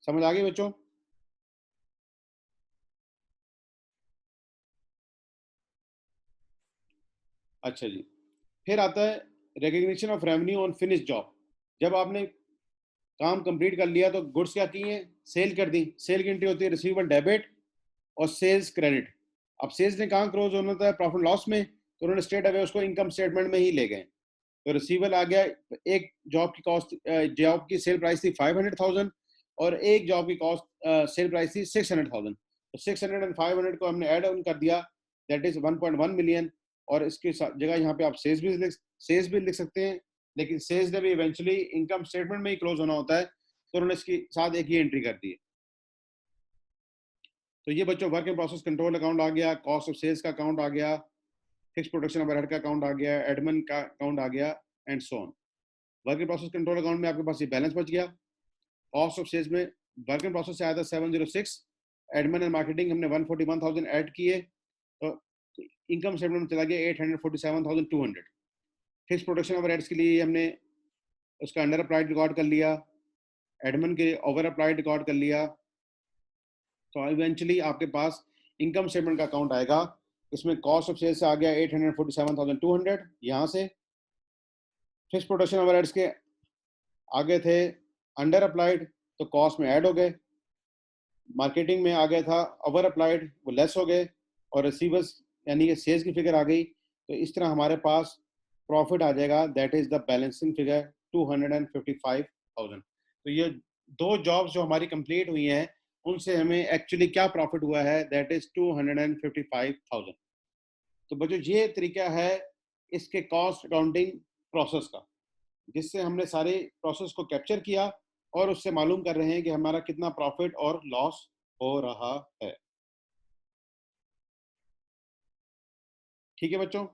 Speaker 1: समझ आ गई बच्चों? अच्छा जी, फिर आता है recognition of revenue on finish job. जब आपने काम कंप्लीट कर लिया तो गुड्स क्या की हैं, सेल कर दी। सेल की एंट्री होती है रिसीवेबल डेबिट और सेल्स क्रेडिट। अब सेल्स ने कहाँ क्लोज होना था, प्रॉफिट लॉस में, तो उन्होंने स्ट्रेट अवे उसको इनकम स्टेटमेंट में ही ले गए। तो रिसीवेबल आ गया, एक जॉब की कॉस्ट, जॉब की सेल प्राइस थी 500,000 और एक जॉब की कॉस्ट सेल प्राइस थी 600,000। तो 600 एंड 500 को हमने ऐड ऑन कर दिया, दैट इज 1.1 मिलियन। और इसकी जगह यहाँ पे आप सेल्स भी लिख सकते हैं, लेकिन सेल्स ने भी इवेंचुअली इनकम स्टेटमेंट में ही क्लोज होना होता है, तो उन्होंने इसके साथ एक ही एंट्री कर दी है। तो ये बच्चों work in process control account आ गया, कॉस्ट ऑफ सेल्स का अकाउंट आ गया, फिक्स प्रोडक्शन ओवरहेड का अकाउंट आ गया, एडमिन का अकाउंट आ गया, and so on. Work in process control account में आपके पास ये बैलेंस बच गया। कॉस्ट ऑफ सेल्स में वर्क इन प्रोसेस से आया था 706, एडमिन एंड मार्केटिंग हमने 141,000 ऐड किए, तो इनकम स्टेटमेंट में चला गया 847,200। फिक्स प्रोडक्शन ओवरहेड्स के लिए हमने उसका अंडर अप्लाइड रिकॉर्ड कर लिया, एडमिन के ओवर अप्लाइड रिकॉर्ड कर लिया। तो इवेंचुअली आपके पास इनकम स्टेटमेंट का अकाउंट आएगा, इसमें कॉस्ट ऑफ सेल्स आ गया 847,200 यहाँ से। फिक्स प्रोडक्शन ओवरहेड्स के आगे थे अंडर अप्लाइड, तो कॉस्ट में ऐड हो गए। मार्केटिंग में आ गया था ओवर अप्लाइड, वो लेस हो गए, और रिसीवर्स यानी कि सेल्स की फिगर आ गई। तो इस तरह हमारे पास प्रॉफिट आ जाएगा, that is the balancing figure 255,000। तो ये दो जॉब्स जो हमारी कंप्लीट हुई हैं, उनसे हमें एक्चुअली क्या प्रॉफिट हुआ है, दैट इज 255,000। तो बच्चों ये तरीका है इसके कॉस्ट अकाउंटिंग प्रोसेस का, जिससे हमने सारे प्रोसेस को कैप्चर किया और उससे मालूम कर रहे हैं कि हमारा कितना प्रॉफिट और लॉस हो रहा है। ठीक है बच्चों?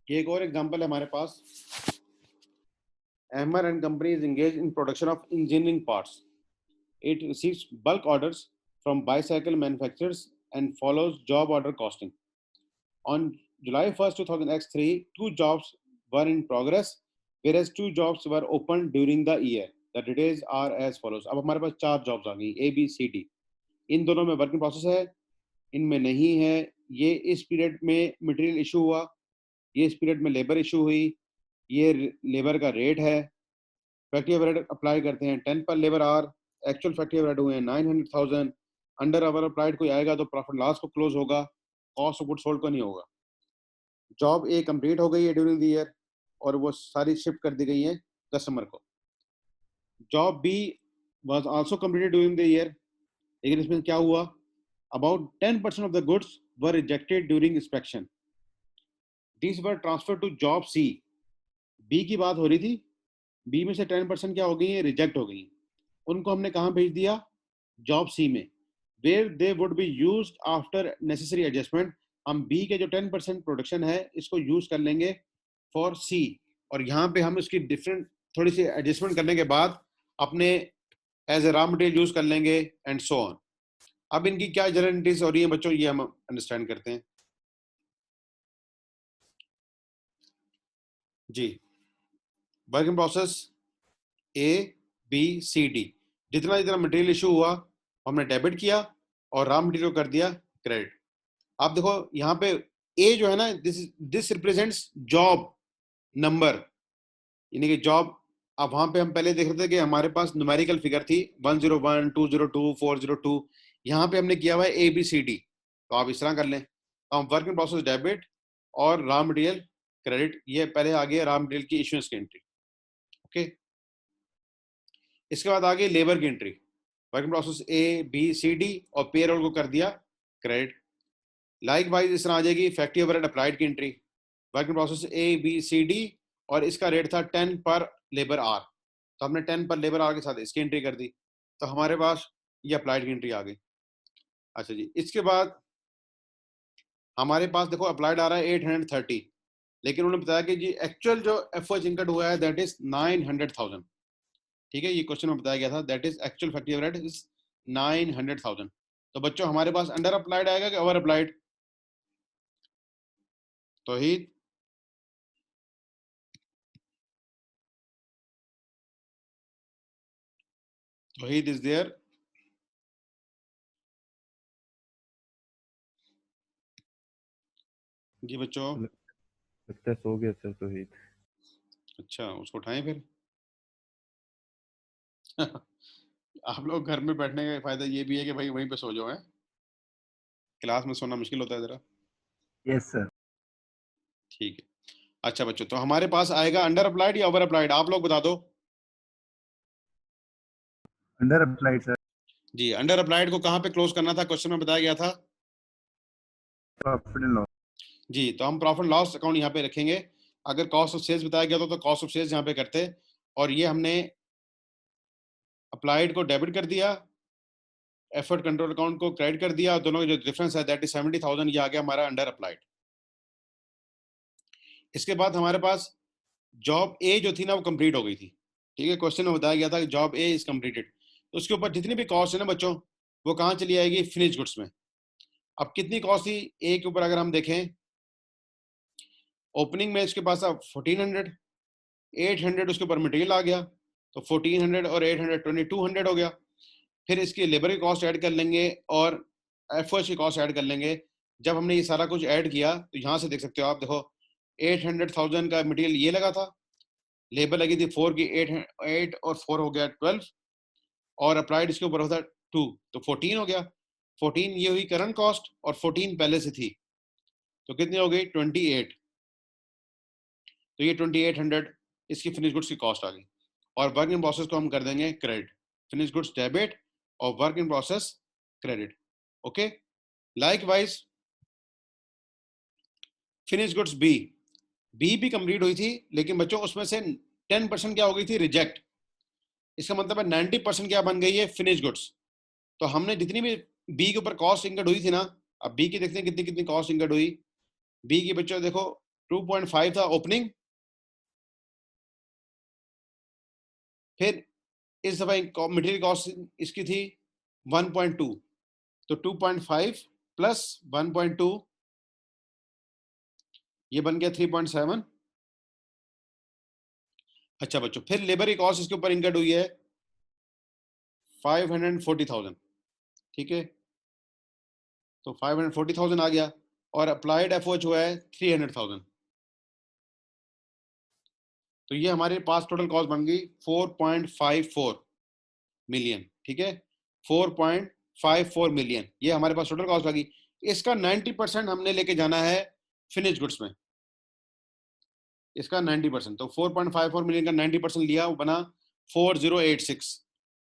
Speaker 1: ये एक और एग्जांपल है हमारे पास। Hammer and company is engaged in production of engineering parts. It receives bulk orders from bicycle manufacturers and follows job order costing. On July 1st, 2003, two jobs were in progress, whereas two jobs were opened during the year. The details are as follows. अब हमारे पास चार jobs आ गई, ए B C D. इन दोनों में working process है, इनमें नहीं है। ये इस पीरियड में मटेरियल इशू हुआ, ये इस पीरियड में लेबर इशू हुई, ये लेबर का रेट है। फैक्ट्री ओवरहेड अप्लाई करते हैं 10 पर labour our, actual factory overhead हुए हैं 900,000। अंडर ओवर अप्लाइड कोई आएगा तो प्रॉफिट लॉस को क्लोज होगा, कॉस्ट ऑफ गुड सोल्ड को नहीं होगा। जॉब ए कंप्लीट हो गई है ड्यूरिंग द ईयर और वो सारी शिफ्ट कर दी गई है कस्टमर को। Job B was also completed during the year, लेकिन इसमें क्या हुआ, about 10% of the goods were rejected during inspection, these were transfer to job C. B की बात हो रही थी, बी में से 10% क्या हो गई है, रिजेक्ट हो गई। उनको हमने कहाँ भेज दिया, जॉब सी में, where they would be use after necessary adjustment. हम बी के जो 10% प्रोडक्शन है इसको यूज कर लेंगे फॉर सी, और यहाँ पे हम इसकी डिफरेंट थोड़ी सी एडजस्टमेंट करने के बाद अपने as a raw material use कर लेंगे, एंड सो ऑन। अब इनकी क्या जनरलिटीज हो रही है बच्चों, ये हम अंडरस्टैंड करते हैं जी। Work in process A B C D, जितना जितना मटेरियल इशू हुआ हमने डेबिट किया और रॉ मटेरियल कर दिया क्रेडिट। आप देखो यहाँ पे ए जो है ना, दिस रिप्रेजेंट्स जॉब नंबर, यानी कि जॉब। अब वहां पे हम पहले देख रहे थे कि हमारे पास न्यूमेरिकल फिगर थी 101, 202, 402। यहाँ पे हमने किया हुआ है ए बी सी डी, तो आप इस तरह कर लें। तो हम वर्क इन प्रोसेस डेबिट और रॉ मटेरियल क्रेडिट, ये पहले आ गया रॉ मटेरियल की इश्यूएंस की एंट्री। ओके, इसके बाद आ गई लेबर की entry. Work in process A B C D और पेरोल को कर दिया क्रेडिट। लाइक वाइज इस तरह आ जाएगी फैक्ट्री ओवरहेड अप्लाइड की entry, work in process A B C D, और इसका रेट था 10 पर लेबर आर, तो हमने 10 पर लेबर आर के साथ इसकी एंट्री कर दी, तो हमारे पास ये अप्लाइड की एंट्री आ गई। अच्छा जी, इसके बाद हमारे पास देखो अप्लाइड आ रहा है 830, लेकिन उन्होंने बताया कि जी एक्चुअल जो एफओएच इनकट हुआ है दैट इज 900,000। ठीक है, ये क्वेश्चन में बताया गया था that is actual factory overhead is 900,000। तो बच्चों हमारे पास अंडर अप्लाइड आएगा कि over applied? Towhid, Towhid is there? जी बच्चों।
Speaker 2: लगता है सो गया सर तौहीद।
Speaker 1: अच्छा, उसको उठाएं फिर। आप लोग घर में बैठने का फायदा ये भी है कि भाई वहीं पे सो जाओ, है क्लास में सोना मुश्किल होता है जरा।
Speaker 2: Yes sir.
Speaker 1: ठीक है। अच्छा बच्चों, तो हमारे पास आएगा अंडर अप्लाइड या ओवर अप्लाइड, आप लोग बता दो।
Speaker 2: Under applied sir.
Speaker 1: जी, अंडर अप्लाइड को कहाँ पे क्लोज करना था, क्वेश्चन में बताया गया था।
Speaker 2: Profit and loss.
Speaker 1: जी, तो हम प्रॉफिट लॉस अकाउंट यहाँ पे रखेंगे। अगर कॉस्ट ऑफ सेल्स बताया गया तो कॉस्ट ऑफ सेल्स यहाँ पे करते, और ये हमने अप्लाइड को डेबिट कर दिया, एफर्ट कंट्रोल अकाउंट को क्रेडिट कर दिया, दोनों का जो डिफरेंस है दैट इज 70,000, ये आ गया हमारा अंडर अप्लाइड। इसके बाद हमारे पास जॉब ए जो थी ना वो कंप्लीट हो गई थी। ठीक है, क्वेश्चन में बताया गया था कि जॉब ए इज कंप्लीटेड, तो उसके ऊपर जितनी भी कॉस्ट है ना बच्चों, वो कहाँ चली आएगी, फिनिश गुड्स में। अब कितनी कॉस्ट थी ए के ऊपर अगर हम देखें, ओपनिंग में इसके पास अब 1400, 800 उसके ऊपर मटेरियल आ गया, तो 1400 और 800 2200 हो गया। फिर इसकी लेबर की कॉस्ट ऐड कर लेंगे और एफर्ट्स की कॉस्ट ऐड कर लेंगे। जब हमने ये सारा कुछ ऐड किया तो यहाँ से देख सकते हो आप, देखो 800,000 का मटेरियल ये लगा था, लेबर लगी थी 4 की, 8 और 4 हो गया 12, और अप्लाइड इसके ऊपर होता 2, तो 14 हो गया। 14 ये हुई करंट कॉस्ट और 14 पहले से थी, तो कितनी हो गई 28। तो ये 2800 इसकी फिनिश गुड्स की कॉस्ट आ गई, और वर्क इन प्रोसेस को हम कर देंगे क्रेडिट, फिनिश गुड्स डेबिट और work in process credit. Okay, likewise finish goods B, B भी कंप्लीट हुई थी, लेकिन बच्चों उसमें से 10% क्या हो गई थी, रिजेक्ट। इसका मतलब है 90% क्या बन गई है, फिनिश गुड्स। तो हमने जितनी भी बी के ऊपर कॉस्ट इंकर्ड हुई थी ना, अब बी की देखते हैं कितनी कितनी कॉस्ट इंकर्ड हुई। बी की बच्चों देखो 2.5 था ओपनिंग, फिर इस दफा मटेरियल कॉस्ट इसकी थी 1.2, तो 2.5 प्लस 1.2 ये बन गया 3.7। अच्छा बच्चों, फिर लेबर की कॉस्ट इसके ऊपर इंकर्ड हुई है 540,000। ठीक है, तो 540,000 आ गया, और अप्लाइड एफओएच हुआ है 300,000। तो ये हमारे पास टोटल कॉस्ट बन गई 4.54 मिलियन। ठीक है, 4.54 मिलियन ये हमारे पास टोटल कॉस्ट लगी। इसका 90% हमने लेके जाना है फिनिश गुड्स में, इसका 90%। तो 4.54 मिलियन का 90% लिया, वो बना 4086।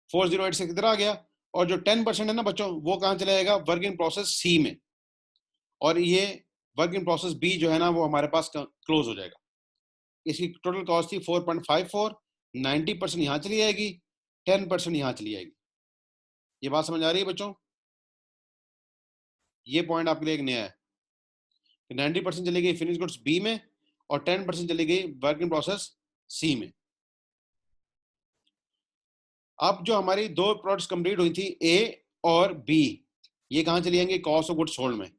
Speaker 1: 4086 इधर आ गया, और जो 10% है ना बच्चों, वो कहाँ चला जाएगा, वर्क इन प्रोसेस सी में, और ये वर्क इन प्रोसेस बी जो है ना वो हमारे पास क्लोज हो जाएगा। इसकी टोटल कॉस्ट थी 4.54, 90% यहाँ चली जाएगी, 10% यहाँ चली जाएगी। ये बात समझ आ रही है बच्चों? ये पॉइंट आपके लिए एक नया है, 90% चली गई फिनिश गुड्स बी में, और 10% चली गई वर्क इन प्रोसेस सी में। अब जो हमारी दो प्रोडक्ट्स कंप्लीट हुई थी ए और बी, ये कहाँ चली जाएंगी, कॉस्ट ऑफ गुड्स सोल्ड में।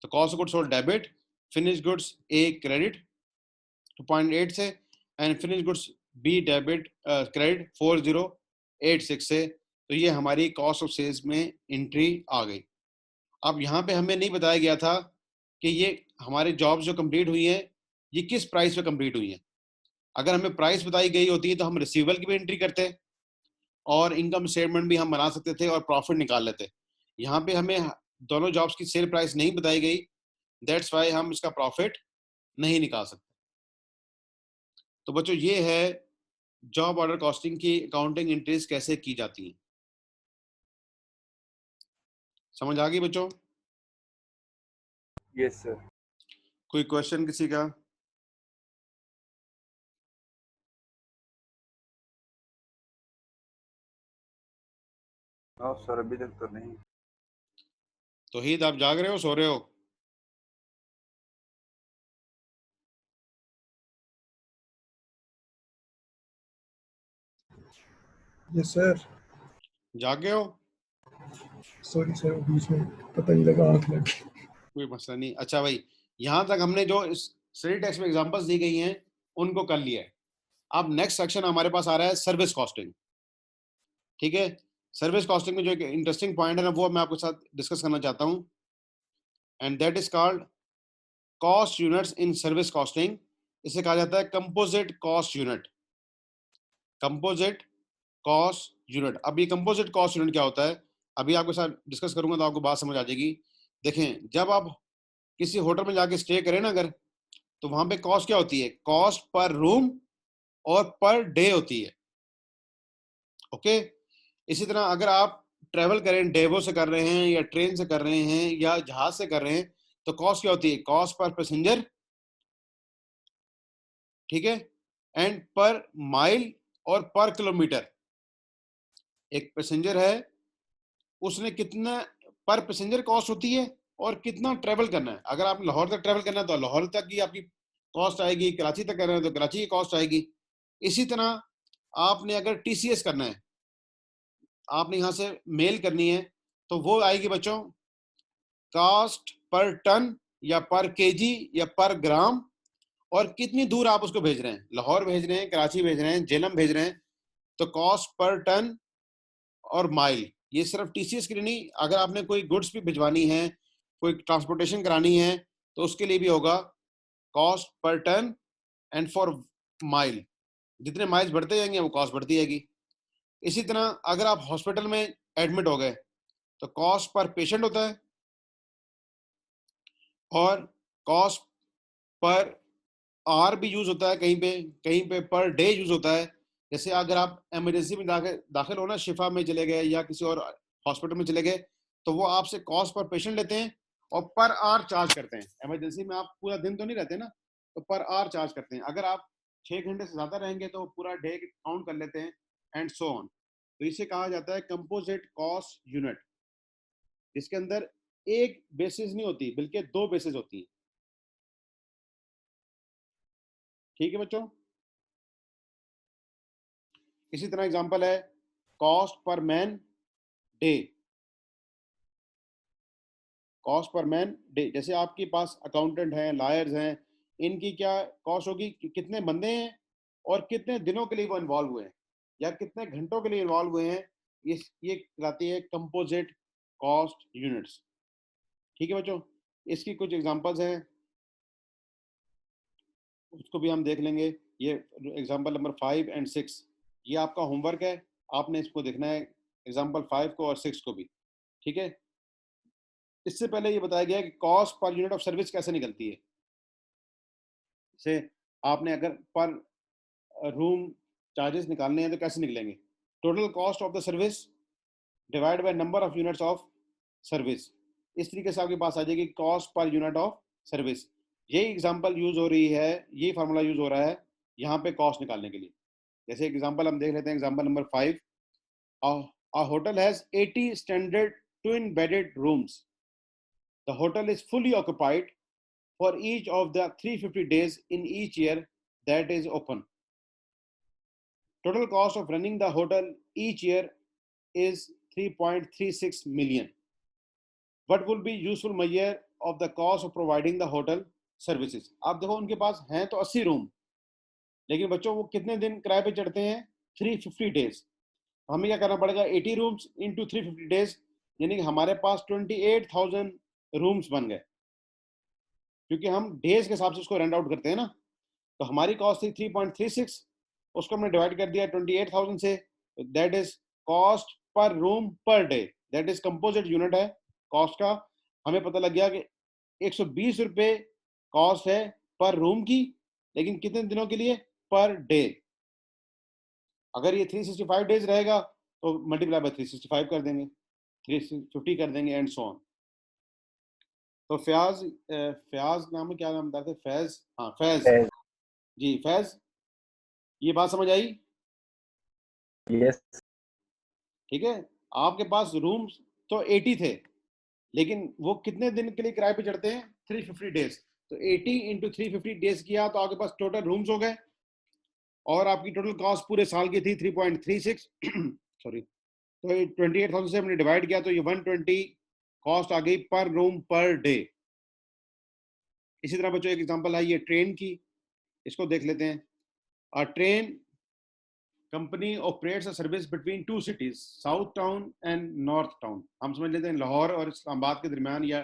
Speaker 1: तो cost of goods sold debit, finish goods A credit 2.8 से, and finish goods B debit credit 4086 से। तो ये हमारी कॉस्ट ऑफ सेल्स में एंट्री आ गई। अब यहाँ पे हमें नहीं बताया गया था कि ये हमारे जॉब्स जो कंप्लीट हुई हैं ये किस प्राइस पे कंप्लीट हुई हैं। अगर हमें प्राइस बताई गई होती तो हम रिसीवेबल की भी एंट्री करते, और इनकम स्टेटमेंट भी हम बना सकते थे, और प्रॉफिट निकाल लेते। यहाँ पे हमें दोनों जॉब्स की सेल प्राइस नहीं बताई गई, दैट्स वाई हम इसका प्रॉफिट नहीं निकाल सकते। तो बच्चों ये है जॉब ऑर्डर कॉस्टिंग की अकाउंटिंग एंट्रीज कैसे की जाती हैं। समझ आ गई बच्चों?
Speaker 2: Yes sir.
Speaker 1: कोई क्वेश्चन किसी का?
Speaker 2: हाँ सर, अभी तक तो नहीं।
Speaker 1: तौहीद आप जाग रहे हो, सो रहे हो?
Speaker 3: Yes sir.
Speaker 1: जागे हो?
Speaker 3: सॉरी सर, बीच में पता नहीं लगा, आंख लग गई।
Speaker 1: कोई मसला नहीं। अच्छा भाई, यहाँ तक हमने जो इस स्टडी टेक्स्ट में एग्जांपल्स दी गई हैं उनको कर लिया है। अब नेक्स्ट सेक्शन हमारे पास आ रहा है सर्विस कॉस्टिंग। ठीक है, सर्विस कॉस्टिंग में जो एक इंटरेस्टिंग पॉइंट है ना, वो मैं आपके साथ डिस्कस करना चाहता हूँ, and that is called cost units in service costing. इसे कहा जाता है composite cost unit. Composite cost unit. अब ये कंपोजिट कॉस्ट यूनिट क्या होता है, अभी आपके साथ डिस्कस करूंगा तो आपको बात समझ आ जाएगी। देखें, जब आप किसी होटल में जाके स्टे करें ना अगर, तो वहां पे कॉस्ट क्या होती है, कॉस्ट पर रूम और पर डे होती है। ओके, इसी तरह अगर आप ट्रेवल करें, डेवो से कर रहे हैं या ट्रेन से कर रहे हैं या जहाज से कर रहे हैं, तो कॉस्ट क्या होती है, कॉस्ट पर पैसेंजर। ठीक है, एंड पर माइल और पर किलोमीटर। एक पैसेंजर है, उसने कितना पर पैसेंजर कॉस्ट होती है और कितना ट्रेवल करना है। अगर आप लाहौर तक ट्रेवल करना है तो लाहौर तक की आपकी कॉस्ट आएगी, कराची तक कर रहे हैं तो कराची की कॉस्ट आएगी। इसी तरह आपने अगर टीसीएस करना है, आपने यहाँ से मेल करनी है, तो वो आएगी बच्चों कॉस्ट पर टन या पर केजी या पर ग्राम, और कितनी दूर आप उसको भेज रहे हैं, लाहौर भेज रहे हैं, कराची भेज रहे हैं, जेलम भेज रहे हैं, तो कॉस्ट पर टन और माइल। ये सिर्फ टीसीएस के लिए नहीं, अगर आपने कोई गुड्स भी भिजवानी है, कोई ट्रांसपोर्टेशन करानी है, तो उसके लिए भी होगा cost per ton and for mile. जितने माइल्स बढ़ते जाएंगे वो कॉस्ट बढ़ती जाएगी। इसी तरह अगर आप हॉस्पिटल में एडमिट हो गए तो कॉस्ट पर पेशेंट होता है, और कॉस्ट पर आर भी यूज होता है, कहीं पे पर डे यूज होता है। जैसे अगर आप इमरजेंसी में दाखिल हो ना, शिफा में चले गए या किसी और हॉस्पिटल में चले गए, तो वो आपसे कॉस्ट पर पेशेंट लेते हैं और पर आवर चार्ज करते हैं। इमरजेंसी में आप पूरा दिन तो नहीं रहते ना, तो पर आवर चार्ज करते हैं। अगर आप 6 घंटे से ज्यादा रहेंगे तो पूरा डे काउंट कर लेते हैं, एंड सो ऑन। तो इसे कहा जाता है कंपोजिट कॉस्ट यूनिट, इसके अंदर एक बेसिस नहीं होती बल्कि दो बेसिस होती है। ठीक है बच्चों, इसी तरह एग्जांपल है cost per man day. Cost per man day, जैसे आपके पास अकाउंटेंट हैं, लॉयर्स हैं, इनकी क्या कॉस्ट होगी, कितने बंदे हैं और कितने दिनों के लिए वो इन्वॉल्व हुए हैं या कितने घंटों के लिए इन्वॉल्व हुए हैं, ये कहलाती है कंपोजिट कॉस्ट यूनिट्स। ठीक है बच्चों, इसकी कुछ एग्जांपल्स हैं, उसको भी हम देख लेंगे। ये एग्जांपल नंबर 5 एंड 6, ये आपका होमवर्क है, आपने इसको देखना है, एग्जांपल 5 को और 6 को भी। ठीक है, इससे पहले ये बताया गया कि cost per unit of service कैसे निकलती है। से आपने अगर पर रूम चार्जेस निकालने हैं तो कैसे निकलेंगे, total cost of the service divide by number of units of service. इस तरीके से आपके पास आ जाएगी cost per unit of service. ये एग्जांपल यूज हो रही है, ये फार्मूला यूज हो रहा है यहाँ पे कॉस्ट निकालने के लिए। जैसे एग्जांपल हम देख लेते हैं, example number 5, a hotel has 80 standard twin bedded rooms. The hotel is fully occupied for each of the 350 days in each year that is open. Total cost of running the hotel each year is 3.36 million. What will be useful measure of the cost of providing the hotel services? आप देखो उनके पास हैं तो 80 room, लेकिन बच्चों वो कितने दिन किराए पे चढ़ते हैं, 350 डेज। हमें क्या करना पड़ेगा, 80 रूम्स इंटू 350 डेज, यानी कि हमारे पास 28,000 रूम्स बन गए, क्योंकि हम डेज के हिसाब से उसको रेंट आउट करते हैं ना। तो हमारी कॉस्ट थी 3.36, उसको हमने डिवाइड कर दिया 28,000 से, that is cost per room per day, that is composite unit है कॉस्ट का। हमें पता लग गया कि 120 रुपये कॉस्ट है पर रूम की, लेकिन कितने दिनों के लिए, पर डे। अगर ये 365 डेज रहेगा तो मल्टीप्लाई बाय 365 कर देंगे, 350 कर देंगे, एंड सो ऑन। तो फयाज नाम है, क्या नाम था, फैज, हाँ फैज जी, फैज, ये बात समझ आई?
Speaker 4: यस।
Speaker 1: ठीक है, आपके पास रूम्स तो 80 थे, लेकिन वो कितने दिन के लिए किराए पे चढ़ते हैं, 350 डेज। तो 80 इंटू 350 डेज किया तो आपके पास टोटल रूम्स हो गए और आपकी टोटल कॉस्ट पूरे साल की थी 3.36 सॉरी, तो 28,000 से हमने डिवाइड किया तो ये 120 कॉस्ट आ गई पर रूम पर डे। इसी तरह बच्चों एक एग्जांपल है ये ट्रेन की, इसको देख लेते हैं। अ train company operates a service between two cities, south town and north town. हम समझ लेते हैं लाहौर और इस्लामाबाद के दरमियान या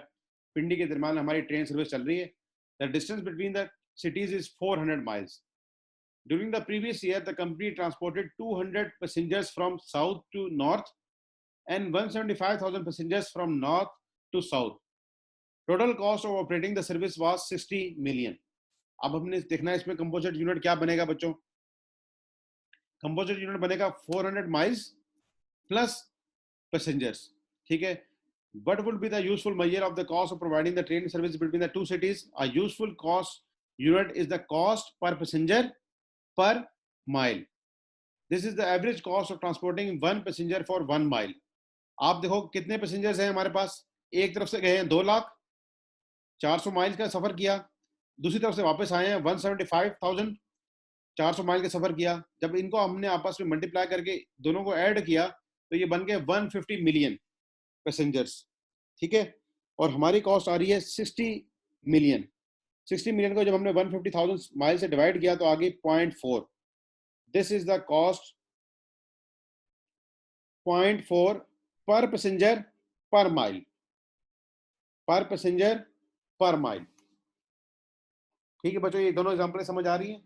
Speaker 1: पिंडी के दरमियान हमारी ट्रेन सर्विस चल रही है। The distance between the cities is 400 miles. During the previous year, the company transported 200 passengers from south to north and 175,000 passengers from north to south. Total cost of operating the service was 60 million. अब हमने देखना है इसमें composite unit क्या बनेगा बच्चों। Composite unit बनेगा 400 miles plus passengers, ठीक है। What would be the useful measure of the cost of providing the train service between the two cities? A useful cost unit is the cost per passenger per mile. This is the average cost of transporting one passenger for 1 mile. आप देखो कितने passengers हैं हमारे पास। एक तरफ से गए हैं 2 लाख, 400 माइल का सफर किया, दूसरी तरफ से वापस आए हैं 175,000, 400 माइल का सफर किया। जब इनको हमने आपस में मल्टीप्लाई करके दोनों को ऐड किया तो ये बन गए 150 मिलियन पैसेंजर्स, ठीक है। और हमारी कॉस्ट आ रही है 60 मिलियन। 60 मिलियन को जब हमने 150,000 माइल से डिवाइड किया तो आ गई 0.4। दिस इज द कॉस्ट 0.4 पर पैसेंजर पर माइल, पर पैसेंजर पर माइल, ठीक है बच्चों। ये दोनों एग्जांपल समझ आ रही हैं?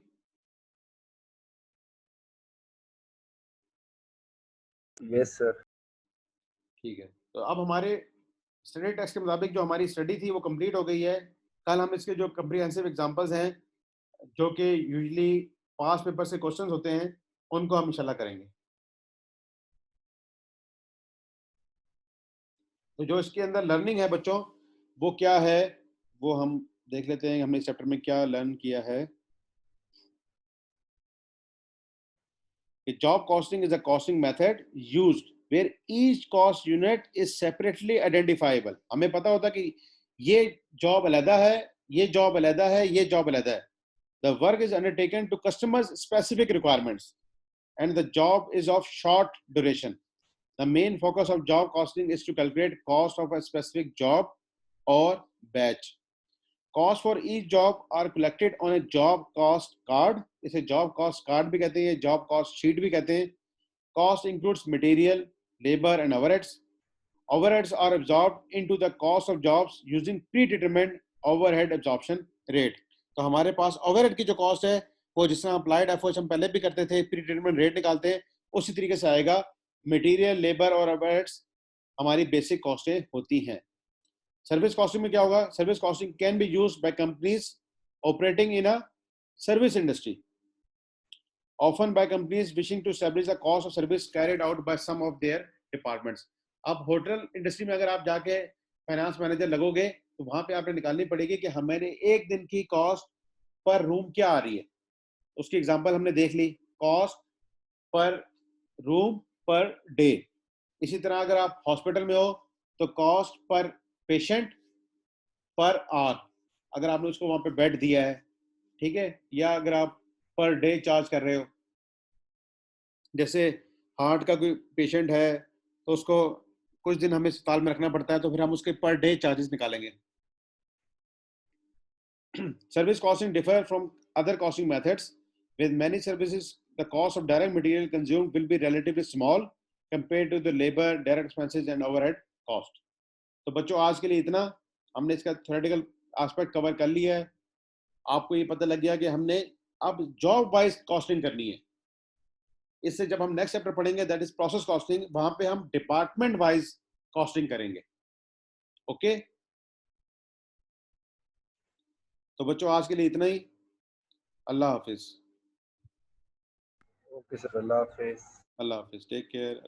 Speaker 4: Yes sir.
Speaker 1: ठीक है, तो अब हमारे स्टडी टेस्ट के मुताबिक जो हमारी स्टडी थी वो कंप्लीट हो गई है। कल हम इसके जो कम्प्रिहेंसिव एग्जांपल्स हैं जो कि यूजुअली पास पेपर से क्वेश्चंस होते हैं उनको हम इंशाल्लाह करेंगे। तो जो इसके अंदर लर्निंग है बच्चों वो क्या है वो हम देख लेते हैं। हमने इस चैप्टर में क्या लर्न किया है कि job costing is a costing method used where each cost unit is separately identifiable. हमें पता होता कि ये जॉब अलहदा है, ये जॉब अलहदा है, ये जॉब अलहदा है। The work is undertaken to customers specific requirements and the job is of short duration. The main focus of job costing is to calculate cost of a specific job or batch. Cost for each job are collected on a job cost card. इसे job cost card भी कहते हैं, job cost sheet भी कहते हैं। Cost includes material, labor and overheads. Overheads are absorbed into the cost of jobs using predetermined overhead absorption rate. तो हमारे पास overhead की जो cost है वो जिस तरह अप्लाइड एफर्ट्स हम पहले भी करते थे, प्रीडिटरमाइंड रेट निकालते हैं, उसी तरीके से आएगा। मटेरियल, लेबर और ओवरहेड्स हमारी बेसिक कॉस्टें होती हैं। सर्विस कॉस्टिंग में क्या होगा? Service costing can be used by companies operating in a service industry, often by companies wishing to establish the cost of service carried out by some of their departments. अब hotel industry में अगर आप जाके finance manager लगोगे तो वहां पे आपने निकालनी पड़ेगी कि हमारे एक दिन की कॉस्ट पर रूम क्या आ रही है। उसकी एग्जांपल हमने देख ली, cost per room per day. इसी तरह अगर आप हॉस्पिटल में हो तो cost per patient per hour, अगर आपने उसको वहां पे बेड दिया है, ठीक है। या अगर आप पर डे चार्ज कर रहे हो, जैसे हार्ट का कोई पेशेंट है तो उसको कुछ दिन हमें अस्पताल में रखना पड़ता है तो फिर हम उसके पर डे चार्जेस निकालेंगे। Service costing differ from other costing methods. With many services, the cost of direct material consumed will be relatively small compared to the labor, direct expenses and overhead cost. तो बच्चों आज के लिए इतना, हमने इसका theoretical aspect cover कर लिया है। आपको ये पता लग गया कि हमने अब जॉब वाइज कॉस्टिंग करनी है। इससे जब हम नेक्स्ट चैप्टर पढ़ेंगे दैट इज प्रोसेस कॉस्टिंग, वहां पे हम डिपार्टमेंट वाइज कॉस्टिंग करेंगे। ओके, तो बच्चों आज के लिए इतना ही। अल्लाह हाफिज।
Speaker 4: ओके सर, अल्लाह हाफिज।
Speaker 1: अल्लाह हाफिज, टेक केयर।